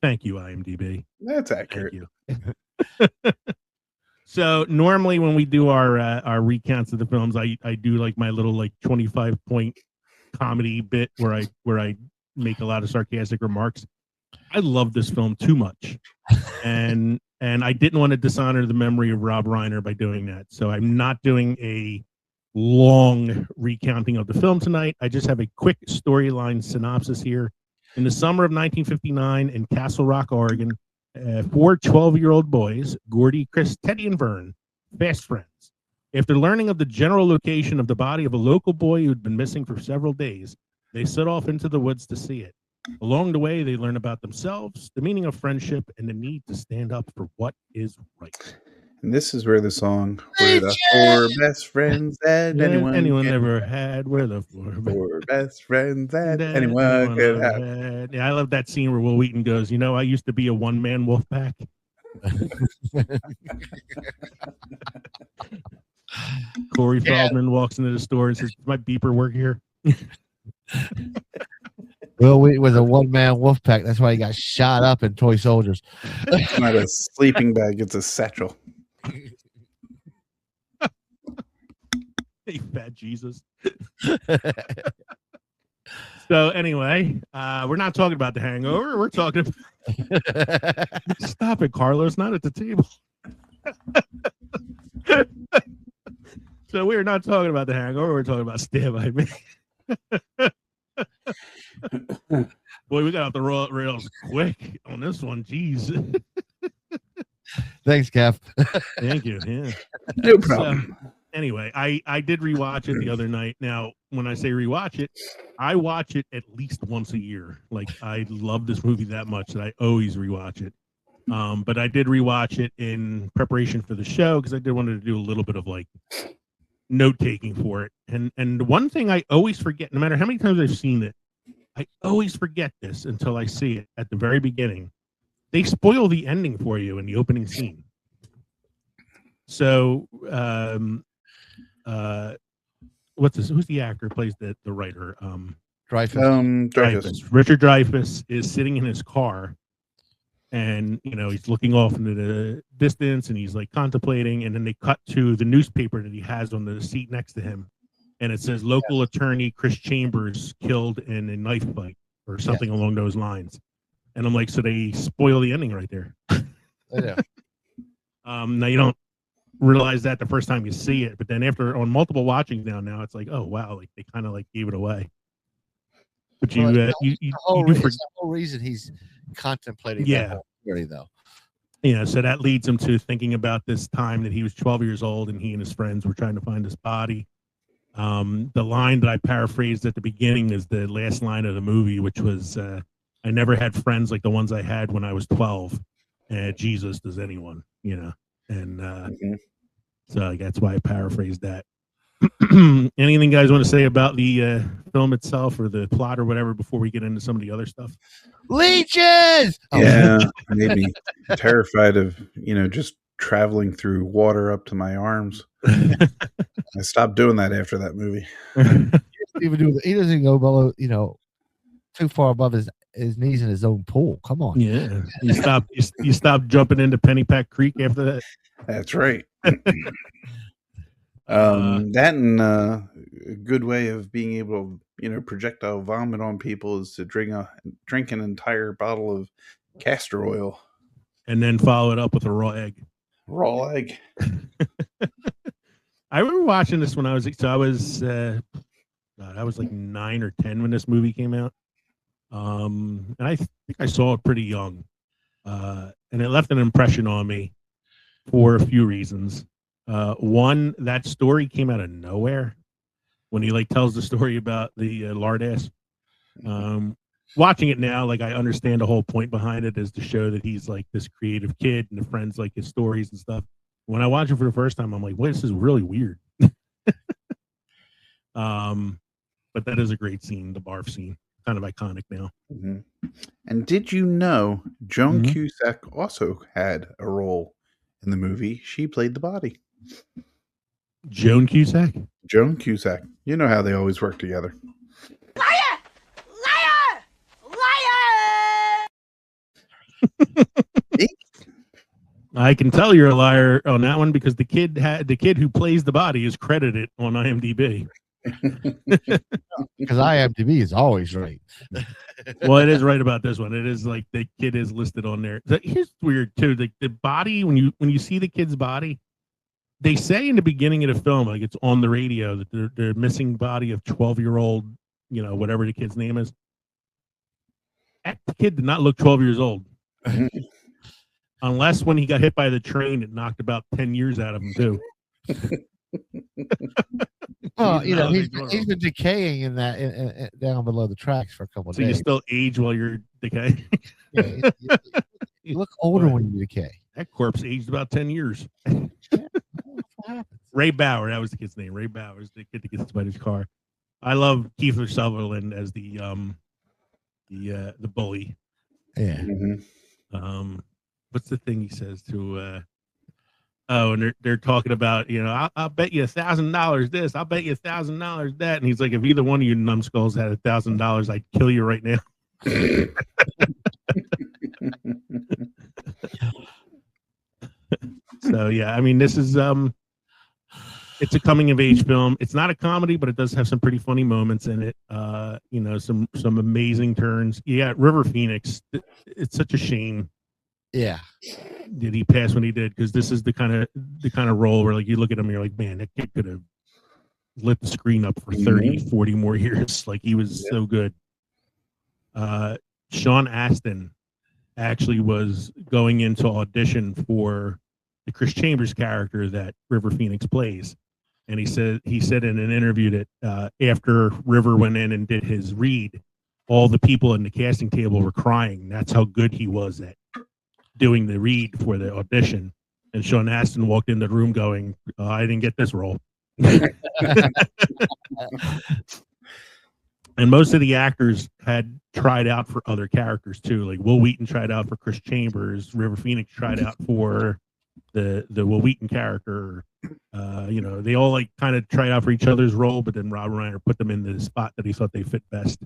Thank you, IMDb. That's accurate. Thank you. So normally when we do our recounts of the films, I do my little 25-point comedy bit where I make a lot of sarcastic remarks. I love this film too much, and I didn't want to dishonor the memory of Rob Reiner by doing that. So I'm not doing a long recounting of the film tonight. I just have a quick storyline synopsis here. In the summer of 1959 in Castle Rock, Oregon, 4 12-year-old boys, Gordie, Chris, Teddy, and Vern, fast friends. After learning of the general location of the body of a local boy who had been missing for several days, they set off into the woods to see it. Along the way, they learn about themselves, the meaning of friendship, and the need to stand up for what is right. And this is where the song, "We're the four best friends that anyone ever had. We're the four best friends that anyone could have." Yeah, I love that scene where Wil Wheaton goes, I used to be a one-man wolf pack. Corey Feldman walks into the store and says, "Does my beeper work here?" Wil Wheaton was a one-man wolf pack. That's why he got shot up in Toy Soldiers. It's not a sleeping bag, it's a satchel. Hey, fat Jesus. So anyway, we're not talking about The Hangover. We're talking about... Stop it, Carlos. Not at the table. So we're not talking about The Hangover. We're talking about Stand By Me. Boy, we got off the rails quick on this one. Jeez. Thanks, Kev. Thank you. Yeah. No problem. Anyway, I did rewatch it the other night. Now, when I say rewatch it, I watch it at least once a year. I love this movie that much that I always rewatch it. But I did rewatch it in preparation for the show because I did wanted to do a little bit of note taking for it. And one thing I always forget, no matter how many times I've seen it, I always forget this until I see it at the very beginning. they spoil the ending for you in the opening scene. So, who's the actor who plays the writer? Dreyfuss. Dreyfuss. Richard Dreyfuss is sitting in his car, and he's looking off into the distance, and he's like contemplating, and then they cut to the newspaper that he has on the seat next to him, and it says local attorney Chris Chambers killed in a knife fight or something along those lines. And I'm like, so they spoil the ending right there. Yeah. Now you don't realize that the first time you see it, but then after on multiple watchings now it's like, oh wow, like they kind of like gave it away. But the whole reason he's contemplating that whole theory, though. So that leads him to thinking about this time that he was 12 years old and he and his friends were trying to find his body. The line that I paraphrased at the beginning is the last line of the movie, which was, I never had friends like the ones I had when I was 12. Jesus, does anyone, And so that's why I paraphrased that. Anything guys want to say about the film itself or the plot or whatever before we get into some of the other stuff? Leeches! Yeah, made me terrified of, just traveling through water up to my arms. I stopped doing that after that movie. He doesn't even go below, too far above his knees in his own pool. Come on. Yeah. You stop jumping into Pennypack Creek after that. That's right. That and a good way of being able to, projectile vomit on people is to drink an entire bottle of castor oil. And then follow it up with a raw egg. Raw egg. I remember watching this when I was like 9 or 10 when this movie came out. And I think I saw it pretty young. And it left an impression on me for a few reasons. One, that story came out of nowhere when he tells the story about the lardass. Watching it now, I understand the whole point behind it is to show that he's this creative kid and the friends like his stories and stuff. When I watched it for the first time, I'm like, wait, this is really weird. But that is a great scene, the barf scene. Kind of iconic now. Mm-hmm. And did you know Joan Cusack also had a role in the movie? She played the body. Joan Cusack? Joan Cusack. You know how they always work together. Liar! Liar! Liar! I can tell you're a liar on that one because the kid who plays the body is credited on IMDb. Because IMDb is always right. Well, it is right about this one. It is the kid is listed on there. Here's weird too. The body, when you see the kid's body, they say in the beginning of the film, it's on the radio that the missing body of 12-year-old, whatever the kid's name is. That kid did not look 12 years old. Unless when he got hit by the train, it knocked about 10 years out of him too. Well, he's been decaying in that down below the tracks for a couple of days. So you still age while you're decaying? Yeah, you look older when you decay. That corpse aged about 10 years. Ray Bauer, that was the kid's name. Ray Bauer is the kid that gets by his car. I love Kiefer Sutherland as the bully. Yeah. Mm-hmm. What's the thing he says to? And they're talking about, I'll bet you $1,000 this. I'll bet you $1,000 that. And he's like, if either one of you numbskulls had $1,000, I'd kill you right now. So yeah, I mean, this is it's a coming of age film. It's not a comedy, but it does have some pretty funny moments in it. Some amazing turns. Yeah, River Phoenix. It's such a shame. Yeah. Did he pass when he did? Because this is the kind of role where you look at him and you're like, man, that kid could have lit the screen up for 30, 40 more years. He was so good. Sean Astin actually was going into audition for the Chris Chambers character that River Phoenix plays. And he said in an interview that after River went in and did his read, all the people in the casting table were crying. That's how good he was at doing the read for the audition. And Sean Astin walked in the room going, I didn't get this role. And most of the actors had tried out for other characters too. Like Wil Wheaton tried out for Chris Chambers. River Phoenix tried out for the Wil Wheaton character. They all like kind of tried out for each other's role, but then Rob Reiner put them in the spot that he thought they fit best.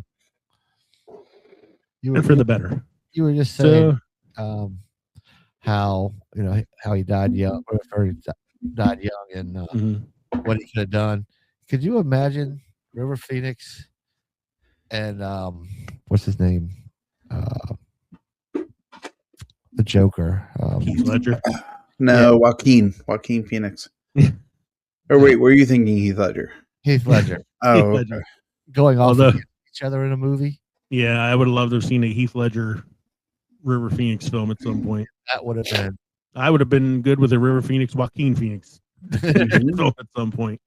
And for the better. You were just saying how he died young, or he died young, and what he could have done. Could you imagine River Phoenix and what's his name? The Joker. Heath Ledger. No, Joaquin Phoenix. Or wait, were you thinking Heath Ledger? Heath Ledger. Oh, Heath Ledger. Going off each other in a movie. Yeah, I would have loved to have seen a Heath Ledger River Phoenix film at some point. That would have been. I would have been good with a River Phoenix, Joaquin Phoenix film at some point.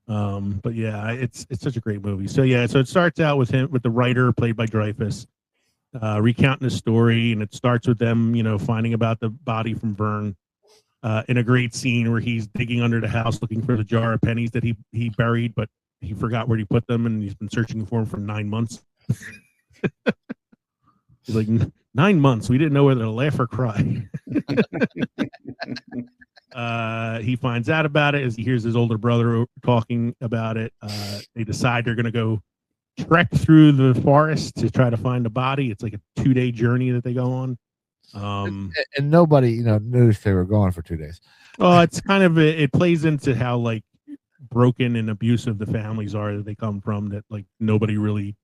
But yeah, it's such a great movie. So yeah, so it starts out with the writer played by Dreyfuss, recounting his story, and it starts with them, finding about the body from Vern, in a great scene where he's digging under the house looking for the jar of pennies that he buried, but he forgot where he put them, and he's been searching for them for 9 months. He's like, 9 months. We didn't know whether to laugh or cry. He finds out about it as he hears his older brother talking about it. They decide they're going to go trek through the forest to try to find the body. It's like a 2-day journey that they go on. And nobody, knew they were gone for 2 days. Oh, it's kind of it plays into how like broken and abusive the families are that they come from. That like nobody really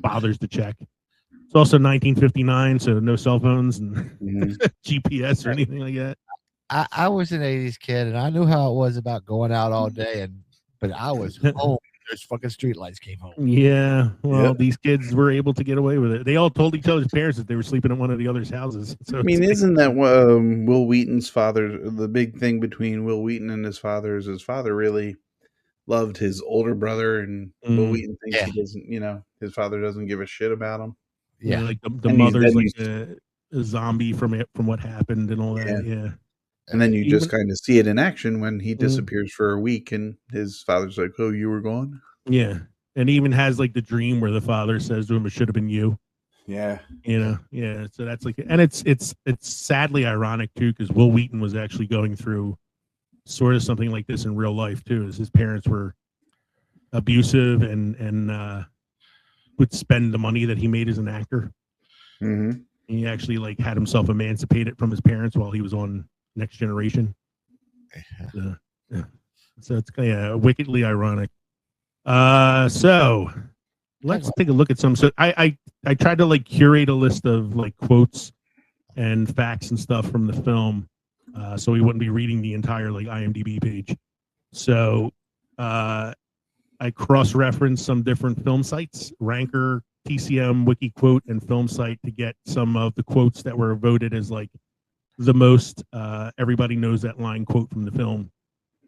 bothers to check. It's also 1959, so no cell phones and GPS or anything like that. I was an 80s kid, and I knew how it was about going out all day, but I was home. There's fucking streetlights came home. Yeah, well, these kids were able to get away with it. They all told each other's parents that they were sleeping at one of the other's houses. So I mean, isn't that Wil Wheaton's father? The big thing between Wil Wheaton and his father is his father really loved his older brother, and Wil Wheaton thinks he doesn't. His father doesn't give a shit about him. Yeah, like the mother's like a zombie from what happened and all that. Yeah. And then you just kind of see it in action when he disappears for a week, and his father's like, "Oh, you were gone." Yeah, and he even has like the dream where the father says to him, "It should have been you." Yeah, yeah. So that's like, and it's sadly ironic too, because Wil Wheaton was actually going through sort of something like this in real life too, as his parents were abusive and would spend the money that he made as an actor. Mm-hmm. He actually like had himself emancipated from his parents while he was on Next Generation. So it's wickedly ironic. So let's take a look at some. So I tried to like curate a list of like quotes and facts and stuff from the film, so we wouldn't be reading the entire like IMDb page. So I cross-referenced some different film sites, Ranker, TCM, WikiQuote, and Film Site to get some of the quotes that were voted as like the most everybody knows that line quote from the film.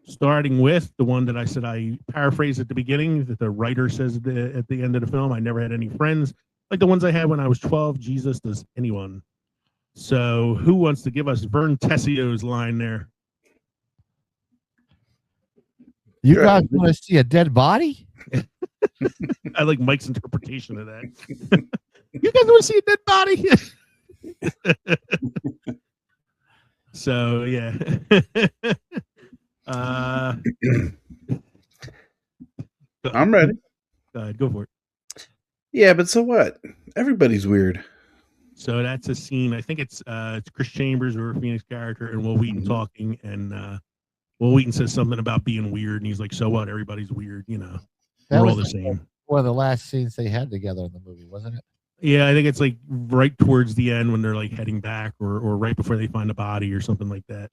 Starting with the one that I said I paraphrased at the beginning, that the writer says at the end of the film, "I never had any friends like the ones I had when I was 12. Jesus, does anyone?" So who wants to give us Vern Tessio's line there? You guys want to see a dead body? I like Mike's interpretation of that. You guys want to see a dead body? So yeah. I'm ready. Go ahead, go for it. Yeah, but so what? Everybody's weird. So that's a scene. I think it's Chris Chambers or Phoenix character and Wil Wheaton talking, and Wil Wheaton says something about being weird, and he's like, "So what? Everybody's weird, We're all the same." One of the last scenes they had together in the movie, wasn't it? Yeah, I think it's like right towards the end when they're like heading back, or right before they find the body or something like that.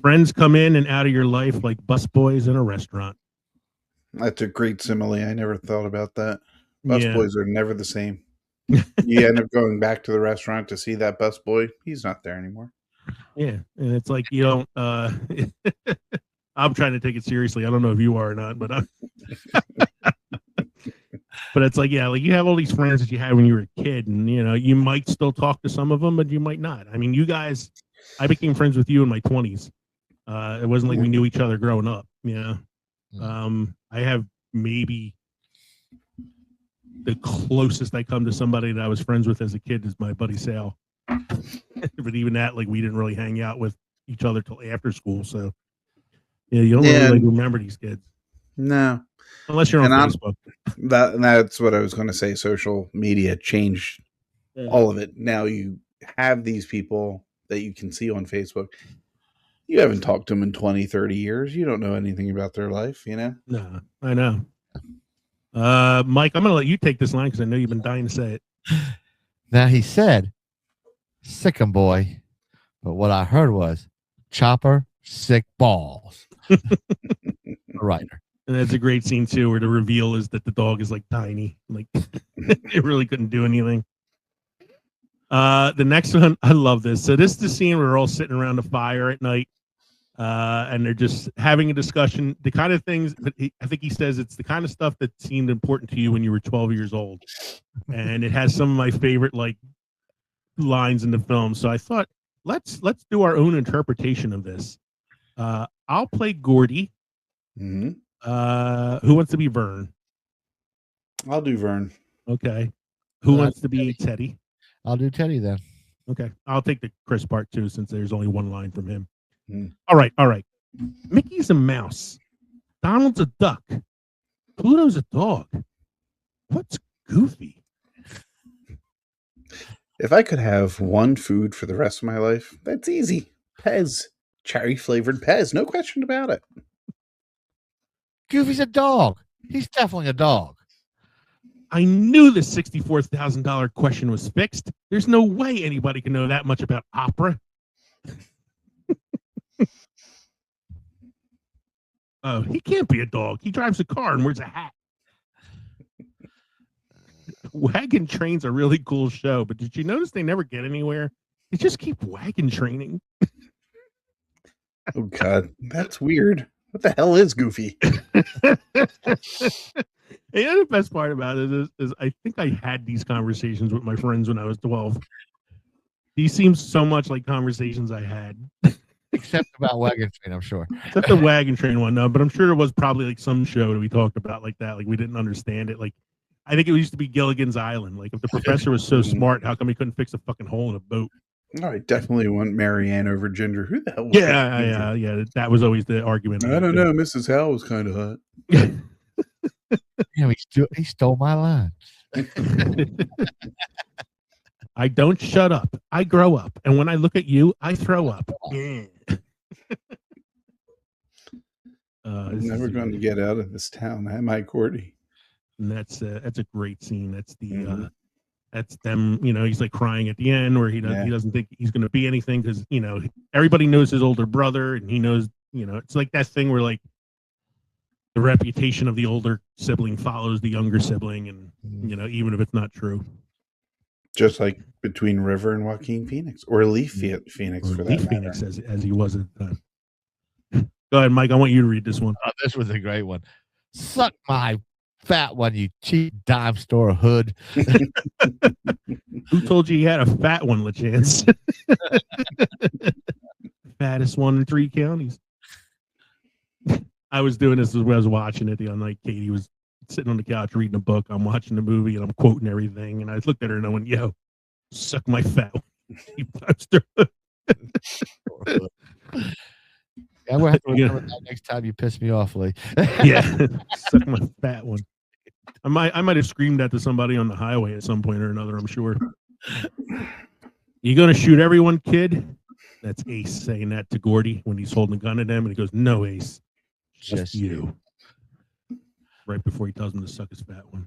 Friends come in and out of your life like busboys in a restaurant. That's a great simile. I never thought about that. Busboys are never the same. You end up going back to the restaurant to see that busboy. He's not there anymore. Yeah, and it's like you don't. I'm trying to take it seriously. I don't know if you are or not, but but it's like, yeah, like you have all these friends that you had when you were a kid, and you might still talk to some of them, but you might not. I mean, you guys, I became friends with you in my 20s. It wasn't like we knew each other growing up. I have maybe the closest I come to somebody that I was friends with as a kid is my buddy Sal. But even that, like, we didn't really hang out with each other till after school. So yeah, you don't really like, remember these kids. No, unless you're on Facebook. That's what I was going to say. Social media changed all of it. Now you have these people that you can see on Facebook. You haven't talked to them in 20, 30 years. You don't know anything about their life, you know? No, I know. Mike, I'm going to let you take this line because I know you've been dying to say it. Now, he said, "Sick'em boy," but what I heard was, "Chopper, sick balls." Reiner. And that's a great scene, too, where the reveal is that the dog is, like, tiny. Like, it really couldn't do anything. The next one, I love this. So this is the scene where we're all sitting around the fire at night. And they're just having a discussion, the kind of things that I think he says it's the kind of stuff that seemed important to you when you were 12 years old. And it has some of my favorite like lines in the film. So I thought, let's do our own interpretation of this. I'll play Gordie. Mm-hmm. Who wants to be Vern? I'll do Vern. Okay. Who wants to be Teddy? I'll do Teddy then. Okay. I'll take the Chris part too, since there's only one line from him. Mm. All right. Mickey's a mouse. Donald's a duck. Pluto's a dog. What's Goofy? If I could have one food for the rest of my life, that's easy. Pez. Cherry flavored Pez. No question about it. Goofy's a dog. He's definitely a dog. I knew the $64,000 question was fixed. There's no way anybody can know that much about opera. Oh, he can't be a dog. He drives a car and wears a hat. Wagon Train's a really cool show, but did you notice they never get anywhere? They just keep wagon training. Oh, God. That's weird. What the hell is Goofy? And the best part about it is I think I had these conversations with my friends when I was 12. These seem so much like conversations I had. Except about Wagon Train, I'm sure. Except the Wagon Train one, no, but I'm sure there was probably like some show that we talked about like that. Like we didn't understand it. Like I think it used to be Gilligan's Island. Like if the professor was so smart, how come he couldn't fix a fucking hole in a boat? No, I definitely want Marianne over Ginger. Who the hell was Yeah. That was always the argument. I don't know. Mrs. Howell was kind of hot. Yeah, he stole my line. I don't shut up. I grow up. And when I look at you, I throw up. I'm never going to get out of this town, am I, Gordie? And that's a great scene. That's the that's them. You know, he's like crying at the end where he doesn't think he's going to be anything because you know everybody knows his older brother and he knows it's like that thing where like the reputation of the older sibling follows the younger sibling, and even if it's not true. Just like between River and Joaquin Phoenix, or Leaf Phoenix, for that matter. Phoenix, as he was at the time. Go ahead, Mike. I want you to read this one. Oh, this was a great one. Suck my fat one, you cheap dime store hood. Who told you had a fat one, LaChance? Fattest one in 3 counties. I was doing this as I was watching it the other night. Katie was sitting on the couch reading a book. I'm watching the movie and I'm quoting everything. And I looked at her and I went, "Yo, suck my fat one." Yeah, we'll have to remember that next time you piss me off, Lee. Yeah, suck my fat one. I might have screamed that to somebody on the highway at some point or another, I'm sure. "You gonna shoot everyone, kid?" That's Ace saying that to Gordie when he's holding a gun at him, and he goes, "No, Ace, just you." Right before he tells him to suck his fat one.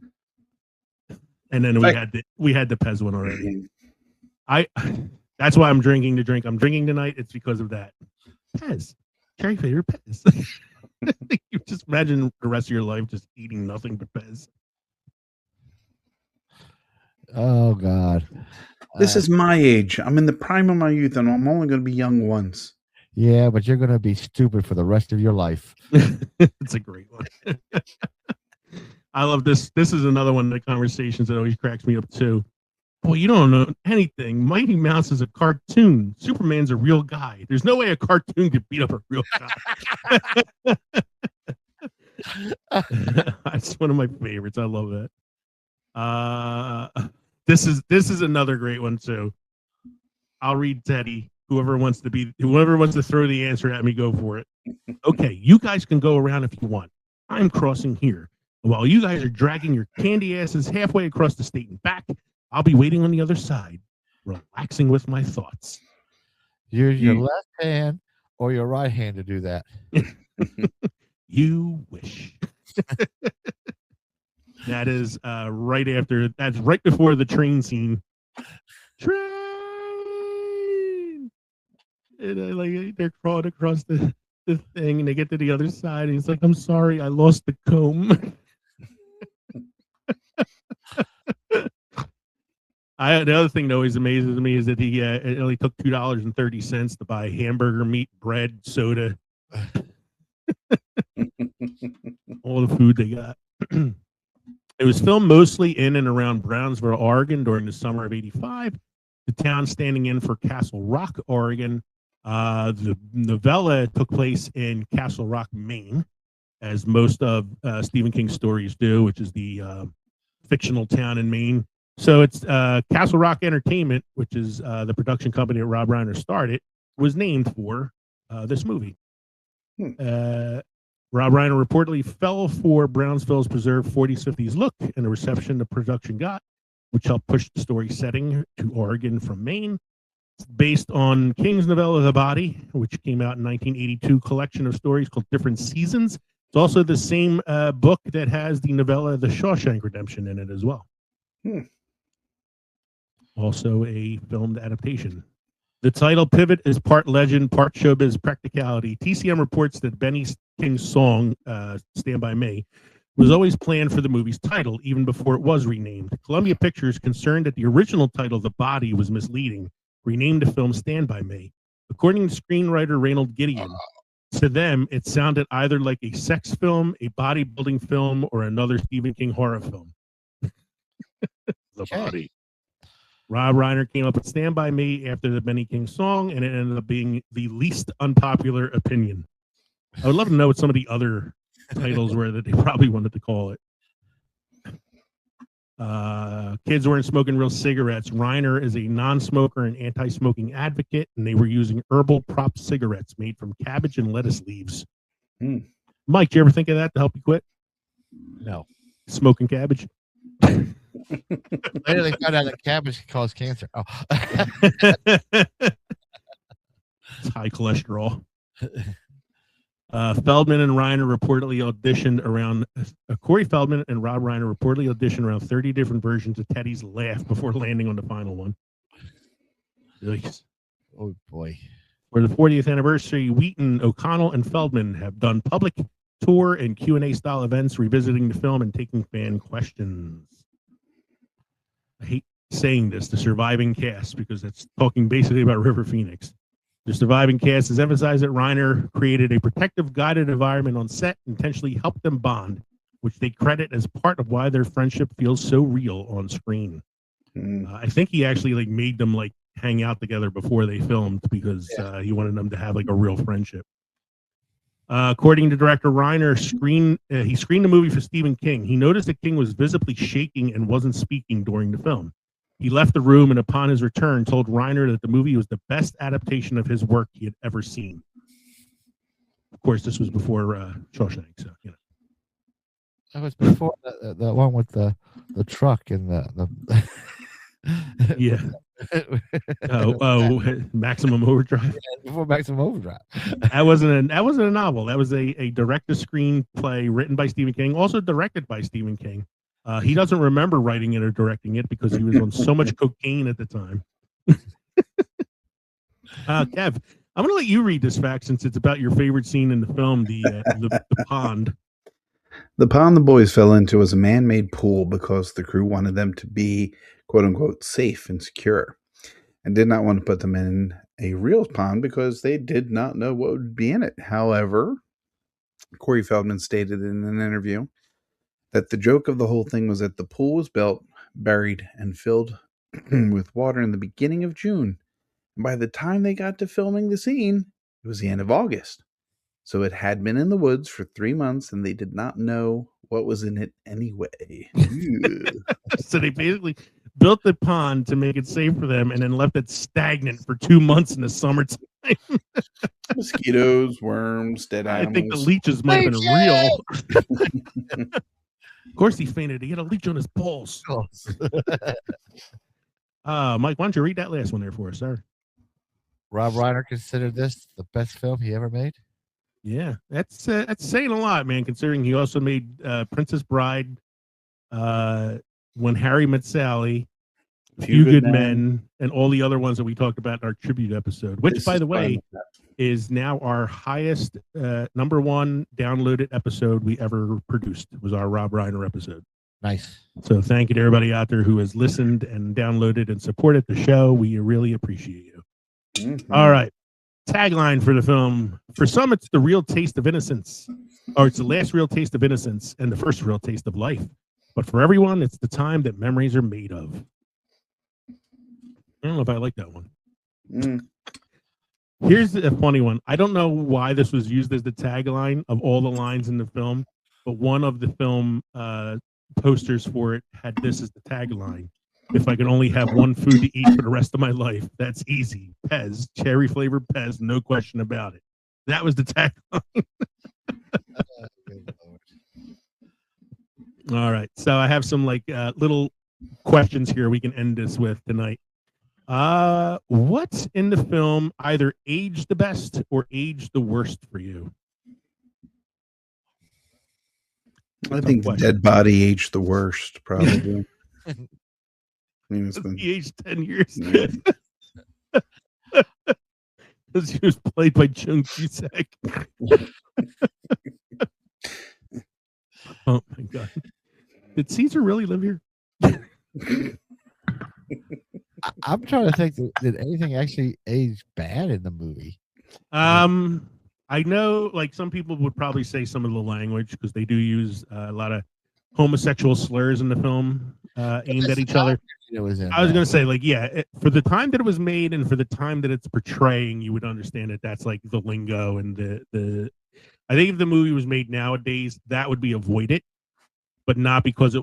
And then we had the Pez one already. That's why I'm drinking the drink I'm drinking tonight. It's because of that. Pez. Cherry favorite Pez. You just imagine the rest of your life just eating nothing but Pez. Oh God. This is my age. I'm in the prime of my youth and I'm only going to be young once. Yeah, but you're going to be stupid for the rest of your life. It's a great one. I love this. This is another one of the conversations that always cracks me up too. Boy, you don't know anything. Mighty Mouse is a cartoon. Superman's a real guy. There's no way a cartoon could beat up a real guy. That's one of my favorites. I love that. This is another great one too. I'll read Teddy. Whoever wants to throw the answer at me, go for it. Okay, you guys can go around if you want. I'm crossing here. While you guys are dragging your candy asses halfway across the state and back, I'll be waiting on the other side, relaxing with my thoughts. Use your left hand or your right hand to do that. You wish. That's right before the train scene. Train! And they're crawling across the thing and they get to the other side and he's like, I'm sorry, I lost the comb. The other thing that always amazes me is that he only took $2.30 to buy hamburger meat, bread, soda, all the food they got. It was filmed mostly in and around Brownsville, Oregon during the summer of '85. The town standing in for Castle Rock, Oregon. The novella took place in Castle Rock, Maine, as most of Stephen King's stories do, which is the fictional town in Maine. So it's Castle Rock Entertainment, which is the production company that Rob Reiner started, was named for this movie. Rob Reiner reportedly fell for Brownsville's preserved 40s, 50s look and the reception the production got, which helped push the story setting to Oregon from Maine. It's based on King's novella The Body, which came out in 1982, collection of stories called Different Seasons. It's also the same book that has the novella The Shawshank Redemption in it as well. Also a filmed adaptation. The title pivot is part legend, part showbiz practicality. TCM reports that Benny King's song, Stand By Me, was always planned for the movie's title, even before it was renamed. Columbia Pictures, concerned that the original title, The Body, was misleading, renamed the film Stand By Me. According to screenwriter Reynold Gideon, to them, it sounded either like a sex film, a bodybuilding film, or another Stephen King horror film. The Body. Rob Reiner came up with Stand By Me after the Benny King song, and it ended up being the least unpopular opinion. I would love to know what some of the other titles were that they probably wanted to call it. Kids weren't smoking real cigarettes. Reiner is a non-smoker and anti-smoking advocate, and they were using herbal prop cigarettes made from cabbage and lettuce leaves. Mike, do you ever think of that to help you quit? No. Smoking cabbage? Later they found out that cabbage can cause cancer. Oh. It's high cholesterol. Feldman and Reiner reportedly auditioned around Corey Feldman and Rob Reiner reportedly auditioned around 30 different versions of Teddy's Laugh before landing on the final one. Yikes. Oh boy. For the 40th anniversary, Wheaton, O'Connell, and Feldman have done public tour and Q&A style events revisiting the film and taking fan questions. I hate saying this, the surviving cast, because it's talking basically about River Phoenix. The surviving cast has emphasized that Reiner created a protective, guided environment on set and intentionally helped them bond, which they credit as part of why their friendship feels so real on screen. I think he actually made them hang out together before they filmed because he wanted them to have a real friendship. According to director Reiner, he screened the movie for Stephen King. He noticed that King was visibly shaking and wasn't speaking during the film. He left the room and upon his return told Reiner that the movie was the best adaptation of his work he had ever seen. Of course, this was before Shawshank, so you know. That was before the one with the truck and the yeah. Maximum Overdrive. Yeah, before Maximum Overdrive. That wasn't a novel. That was a direct-to-screen play written by Stephen King, also directed by Stephen King. He doesn't remember writing it or directing it because he was on so much cocaine at the time. Kev, I'm going to let you read this fact since it's about your favorite scene in the film, the pond. The pond the boys fell into was a man-made pool because the crew wanted them to be, quote-unquote, safe and secure, and did not want to put them in a real pond because they did not know what would be in it. However, Corey Feldman stated in an interview that the joke of the whole thing was that the pool was built, buried, and filled with water in the beginning of June. And by the time they got to filming the scene, it was the end of August. So it had been in the woods for 3 months, and they did not know what was in it anyway. So they basically built the pond to make it safe for them and then left it stagnant for 2 months in the summertime. Mosquitoes, worms, dead animals. I think the leeches might have been real. Of course he fainted. He had a leech on his balls. Mike, why don't you read that last one there for us, sir? Rob Reiner considered this the best film he ever made. Yeah, that's saying a lot, man, considering he also made Princess Bride, When Harry Met Sally, Few Good Men, and all the other ones that we talked about in our tribute episode, which, by the way, is now our highest number one downloaded episode we ever produced, was our Rob Reiner episode. Nice. So thank you to everybody out there who has listened and downloaded and supported the show. We really appreciate you. Mm-hmm. All right. Tagline for the film. For some, it's the real taste of innocence, or it's the last real taste of innocence and the first real taste of life. But for everyone, it's the time that memories are made of. I don't know if I like that one. Here's a funny one. I don't know why this was used as the tagline of all the lines in the film, but one of the film posters for it had this as the tagline. If I could only have one food to eat for the rest of my life, that's easy. Pez, cherry flavored Pez, no question about it. That was the tagline. All right. So I have some little questions here we can end this with tonight. What's in the film either aged the best or aged the worst for you? I think the dead body aged the worst, probably. I mean, he aged 10 years. Because he was played by Joan Cusack. Oh my God. Did Caesar really live here? I'm trying to think, did anything actually age bad in the movie? I know, some people would probably say some of the language because they do use a lot of homosexual slurs in the film aimed at each other. I was going to say, for the time that it was made and for the time that it's portraying, you would understand that that's like the lingo and the. I think if the movie was made nowadays, that would be avoided, but not because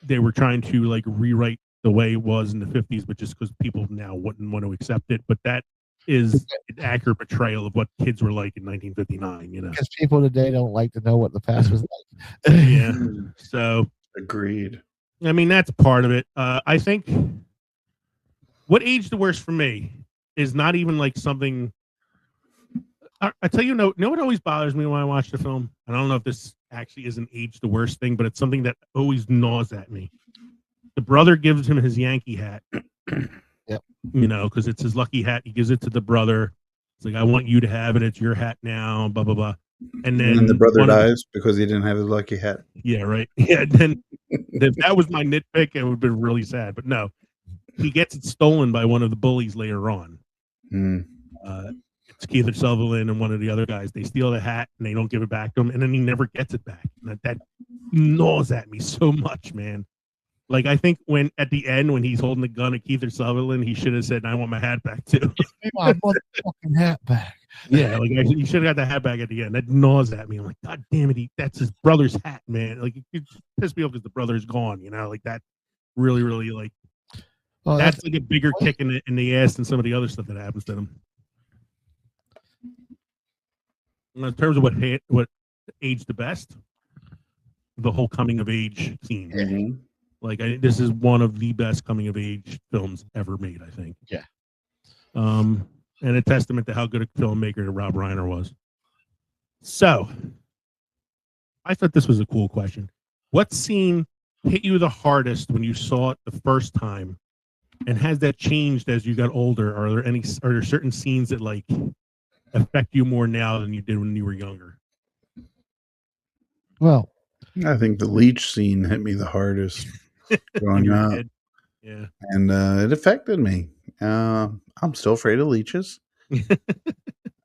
they were trying to rewrite the way it was in the 50s, but just because people now wouldn't want to accept it. But that is an accurate portrayal of what kids were like in 1959, Because people today don't like to know what the past was like. Yeah. So agreed. I mean, that's part of it. I think what aged the worst for me is not even something. I tell you, what always bothers me when I watch the film. I don't know if this actually is an age the worst thing, but it's something that always gnaws at me. The brother gives him his Yankee hat. Yep. Because it's his lucky hat. He gives it to the brother. It's like, I want you to have it. It's your hat now. Blah blah blah. And then the brother dies because he didn't have his lucky hat. Yeah, right. Yeah. Then if that was my nitpick, it would have been really sad. But no, he gets it stolen by one of the bullies later on. It's Keith Sutherland and one of the other guys. They steal the hat and they don't give it back to him, and then he never gets it back. And that gnaws at me so much, man. I think at the end, when he's holding the gun at Keith Sutherland, he should have said, "I want my hat back too." Give me my motherfucking hat back. Yeah, he should have got the hat back at the end. That gnaws at me. I'm like, God damn it, that's his brother's hat, man. It pissed me off because the brother's gone. That really, really that's a bigger kick in the ass than some of the other stuff that happens to him. In terms of what aged the best, the whole coming of age scene. Mm-hmm. This is one of the best coming of age films ever made, I think. Yeah. And a testament to how good a filmmaker Rob Reiner was. So, I thought this was a cool question. What scene hit you the hardest when you saw it the first time, and has that changed as you got older? Are there certain scenes that affect you more now than you did when you were younger? Well, I think the leech scene hit me the hardest growing up. Yeah. And it affected me. I'm still afraid of leeches.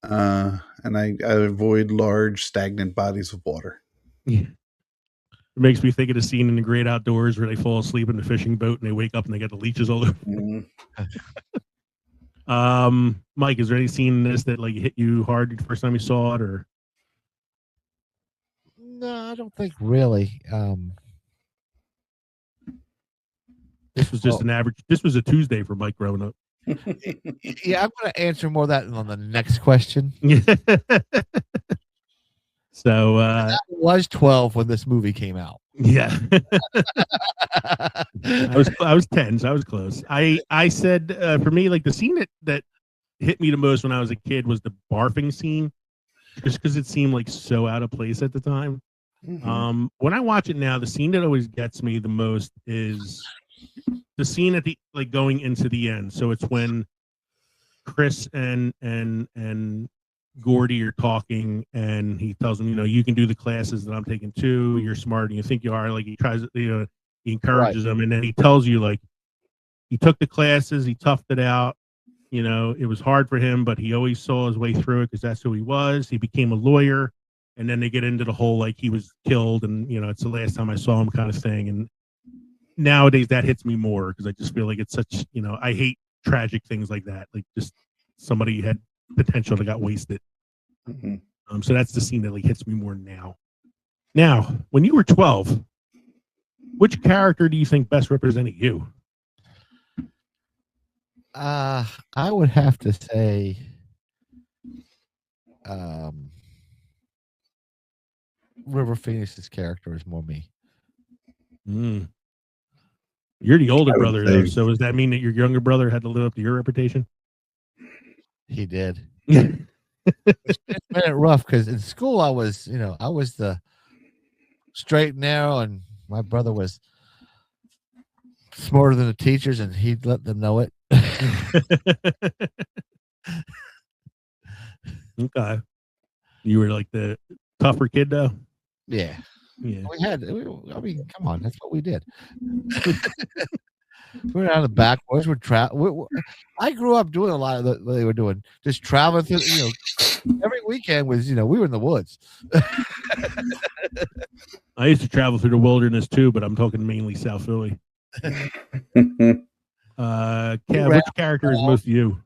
And I avoid large, stagnant bodies of water. Yeah. It makes me think of the scene in The Great Outdoors where they fall asleep in the fishing boat and they wake up and they got the leeches all over. Mm-hmm. Mike, is there any scene in this that hit you hard the first time you saw it, or? No, I don't think really. This was just an average. This was a Tuesday for Mike growing up. Yeah, I'm going to answer more of that on the next question. So I was 12 when this movie came out. Yeah. I was 10, so I was close. I said for me, like the scene that hit me the most when I was a kid was the barfing scene, just because it seemed like so out of place at the time. Mm-hmm. When I watch it now, the scene that always gets me the most is the scene at the like going into the end. So it's when Chris and Gordie are talking, and he tells him, you can do the classes that I'm taking too. You're smart, and you think you are. Like he tries, he encourages him, and then he tells you like he took the classes, he toughed it out. It was hard for him, but he always saw his way through it because that's who he was. He became a lawyer, and then they get into the whole like he was killed, and it's the last time I saw him kind of thing. And nowadays that hits me more because I just feel like it's such, I hate tragic things like that. Like just somebody had potential that got wasted. Mm-hmm. So that's the scene that like hits me more now. Now, when you were 12, which character do you think best represented you? I would have to say, River Phoenix's character is more me. You're the older brother, though. So does that mean that your younger brother had to live up to your reputation? He did. It's been rough because in school I was the straight and narrow, and my brother was smarter than the teachers, and he'd let them know it. Okay. You were like the tougher kid, though? Yeah. Come on, that's what we did. We're out of the backwoods. I grew up doing a lot of what they were doing, just traveling through. Every weekend was, we were in the woods. I used to travel through the wilderness too, but I'm talking mainly South Philly. Kev, which character is most you?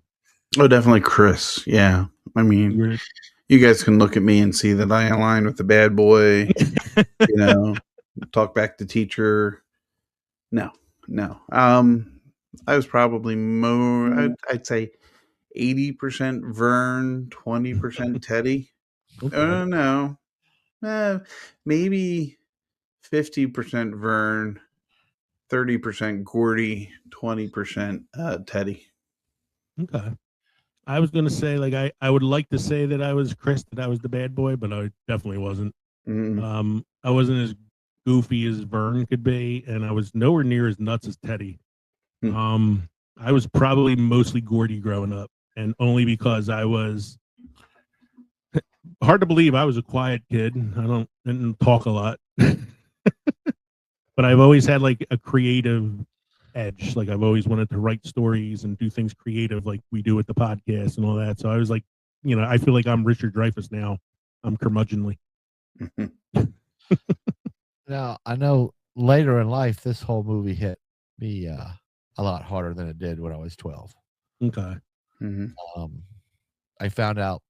Oh, definitely Chris. Yeah, I mean, you guys can look at me and see that I align with the bad boy. Talk back to teacher. No. I was probably more. I'd say 80% Vern, 20% Teddy. Okay. No, maybe 50% Vern, 30% Gordie, 20% Teddy. Okay. I was gonna say like I would like to say that I was Chris, that I was the bad boy, but I definitely wasn't. Mm. I wasn't as goofy as Vern could be, and I was nowhere near as nuts as Teddy. I was probably mostly Gordie growing up, and only because I was hard to believe I was a quiet kid. I didn't talk a lot, but I've always had like a creative edge. Like I've always wanted to write stories and do things creative, like we do with the podcast and all that. So I was like, I feel like I'm Richard Dreyfuss now. I'm curmudgeonly. Now I know later in life, this whole movie hit me a lot harder than it did when I was 12. Okay. Mm-hmm. I found out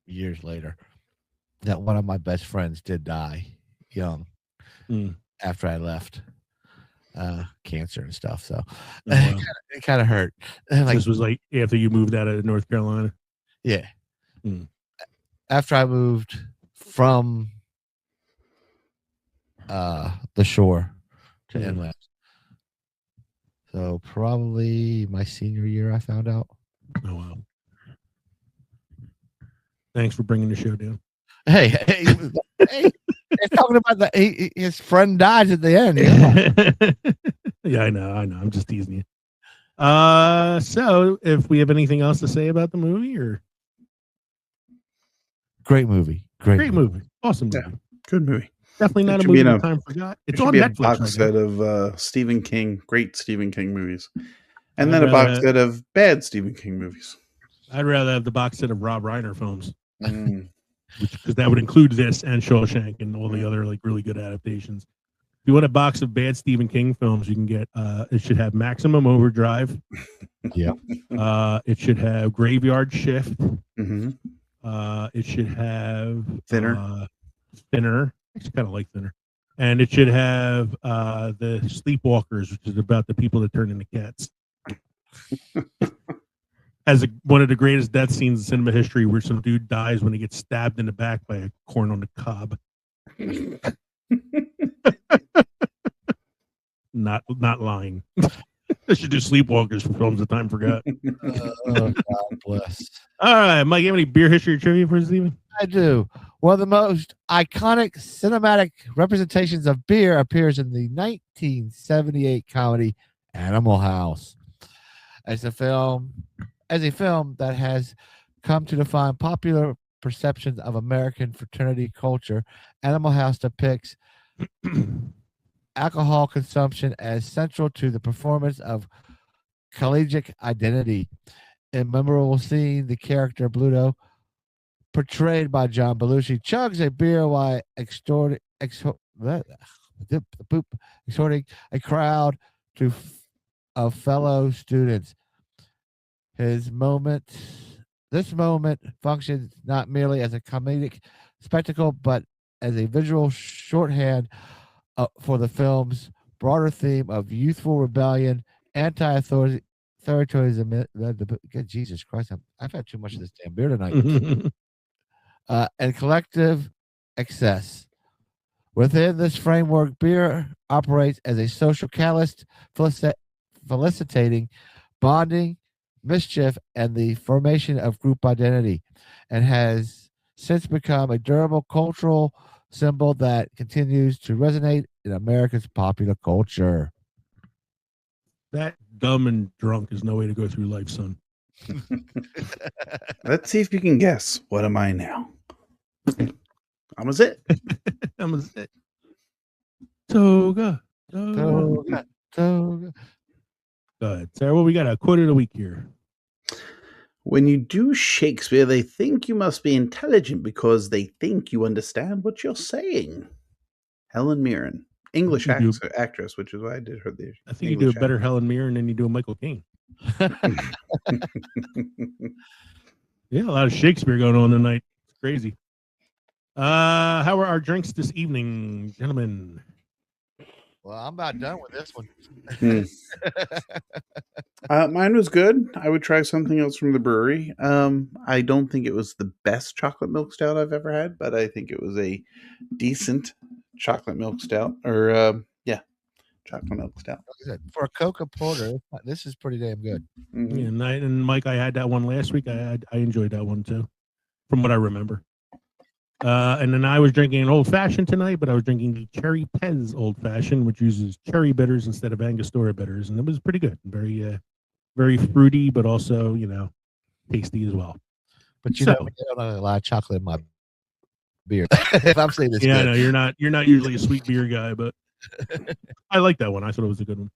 years later that one of my best friends did die young after I left. Cancer and stuff. So it kind of hurt. Like, this was like after you moved out of North Carolina. Yeah. After I moved from the shore to inland. So probably my senior year I found out. Oh wow. Thanks for bringing the show down. Hey, talking about his friend dies at the end. Yeah, I know. I'm just teasing you. So if we have anything else to say about the movie, or great movie, great movie, awesome movie, good movie. Definitely not a movie that time forgot. It's on Netflix. A box set of Stephen King, great Stephen King movies, and then a box set of bad Stephen King movies. I'd rather have the box set of Rob Reiner films. Because that would include this and Shawshank and all the other like really good adaptations. If you want a box of bad Stephen King films, you can get it should have Maximum Overdrive. Yeah. It should have Graveyard Shift. Mm-hmm. It should have Thinner. Thinner. I actually kind of like Thinner. And it should have the Sleepwalkers, which is about the people that turn into cats. As one of the greatest death scenes in cinema history, where some dude dies when he gets stabbed in the back by a corn on the cob. Not lying. I should do Sleepwalkers for Films the Time Forgot. God bless. All right, Mike, you have any beer history trivia for this evening? I do. One of the most iconic cinematic representations of beer appears in the 1978 comedy Animal House. As a film that has come to define popular perceptions of American fraternity culture, Animal House depicts alcohol consumption as central to the performance of collegiate identity. In memorable scene, the character Bluto, portrayed by John Belushi, chugs a beer while exhorting a crowd of fellow students. This moment functions not merely as a comedic spectacle, but as a visual shorthand for the film's broader theme of youthful rebellion, anti-authoritarianism. Jesus Christ, I've had too much of this damn beer tonight. And collective excess. Within this framework, beer operates as a social catalyst, facilitating bonding, mischief, and the formation of group identity, and has since become a durable cultural symbol that continues to resonate in America's popular culture. That dumb and drunk is no way to go through life, son. Let's see if you can guess. What am I now? I'm a zit. I'm a zit. Toga. Toga. Go ahead, Sarah. Well, we got a quote of the week here. When you do Shakespeare, they think you must be intelligent because they think you understand what you're saying. Helen Mirren, English actress, which is why I did her there. I think you do a better Helen Mirren than you do a Michael Caine. Yeah, a lot of Shakespeare going on tonight. It's crazy. How are our drinks this evening, gentlemen? Well, I'm about done with this one. Mine was good. I would try something else from the brewery. I don't think it was the best chocolate milk stout I've ever had, but I think it was a decent chocolate milk stout. Chocolate milk stout. For a Coca Porter, this is pretty damn good. Mm-hmm. Yeah, and Mike, I had that one last week. I enjoyed that one too, from what I remember. And then I was drinking an old fashioned tonight, but I was drinking the Cherry Pez old fashioned, which uses cherry bitters instead of Angostura bitters, and it was pretty good. Very, very fruity, but also tasty as well. But you know, I don't have a lot of chocolate in my beer. If I'm saying this, yeah, no, you're not usually a sweet beer guy, but I like that one. I thought it was a good one.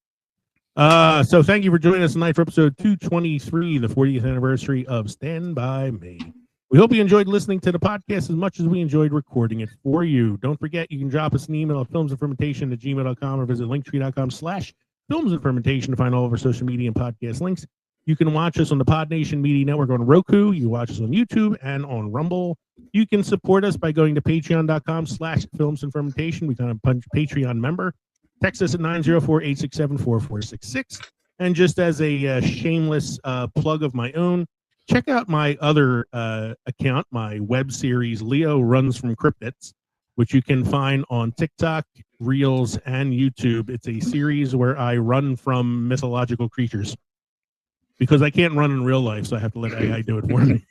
So thank you for joining us tonight for episode 223, the 40th anniversary of Stand By Me. We hope you enjoyed listening to the podcast as much as we enjoyed recording it for you. Don't forget, you can drop us an email at filmsandfermentation@gmail.com or visit linktree.com/filmsandfermentation to find all of our social media and podcast links. You can watch us on the Pod Nation Media Network on Roku. You can watch us on YouTube and on Rumble. You can support us by going to patreon.com/filmsandfermentation. Become a Patreon member. Text us at 904-867-4466. And just as a shameless plug of my own, check out my other account, my web series, Leo Runs from Cryptids, which you can find on TikTok, Reels, and YouTube. It's a series where I run from mythological creatures. Because I can't run in real life, so I have to let AI do it for me.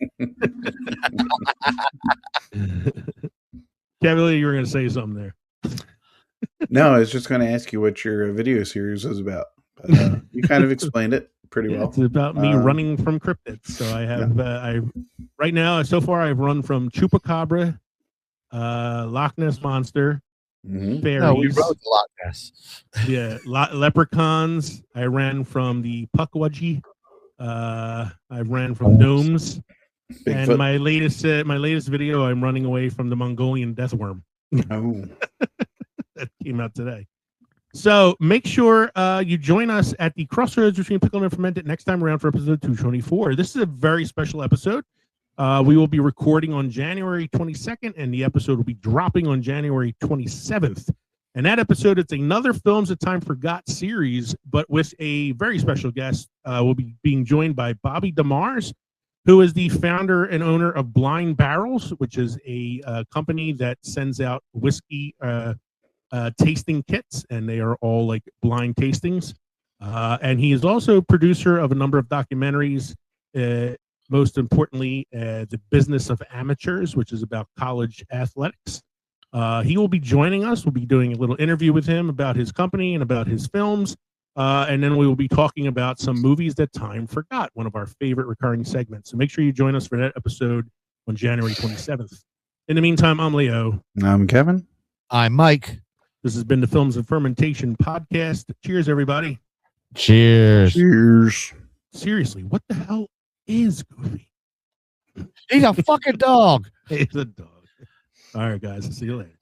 Cavalier, you were going to say something there. No, I was just going to ask you what your video series was about. But, you kind of explained it pretty well. It's about me running from cryptids. So I have, right now, so far, I've run from Chupacabra, Loch Ness Monster, fairies. No, we rode the Loch Ness. Yeah, leprechauns. I ran from the Pukwudgie. I ran from gnomes. Bigfoot. And my latest video, I'm running away from the Mongolian deathworm. Oh. That came out today. So make sure you join us at the crossroads between pickled and fermented next time around for episode 224. This is a very special episode We will be recording on January 22nd, and the episode will be dropping on January 27th. And that episode, it's another Films That Time Forgot series, but with a very special guest. We'll be being joined by Bobby DeMars, who is the founder and owner of Blind Barrels, which is a company that sends out whiskey tasting kits, and they are all like blind tastings. And he is also producer of a number of documentaries, most importantly, The Business of Amateurs, which is about college athletics. He will be joining us. We'll be doing a little interview with him about his company and about his films. And then we will be talking about some movies that time forgot, one of our favorite recurring segments. So make sure you join us for that episode on January 27th. In the meantime, I'm Leo. I'm Kevin. I'm Mike. This has been the Films and Fermentation podcast. Cheers, everybody. Cheers. Cheers. Seriously, what the hell is Goofy? He's a fucking dog. He's a dog. All right, guys. I'll see you later.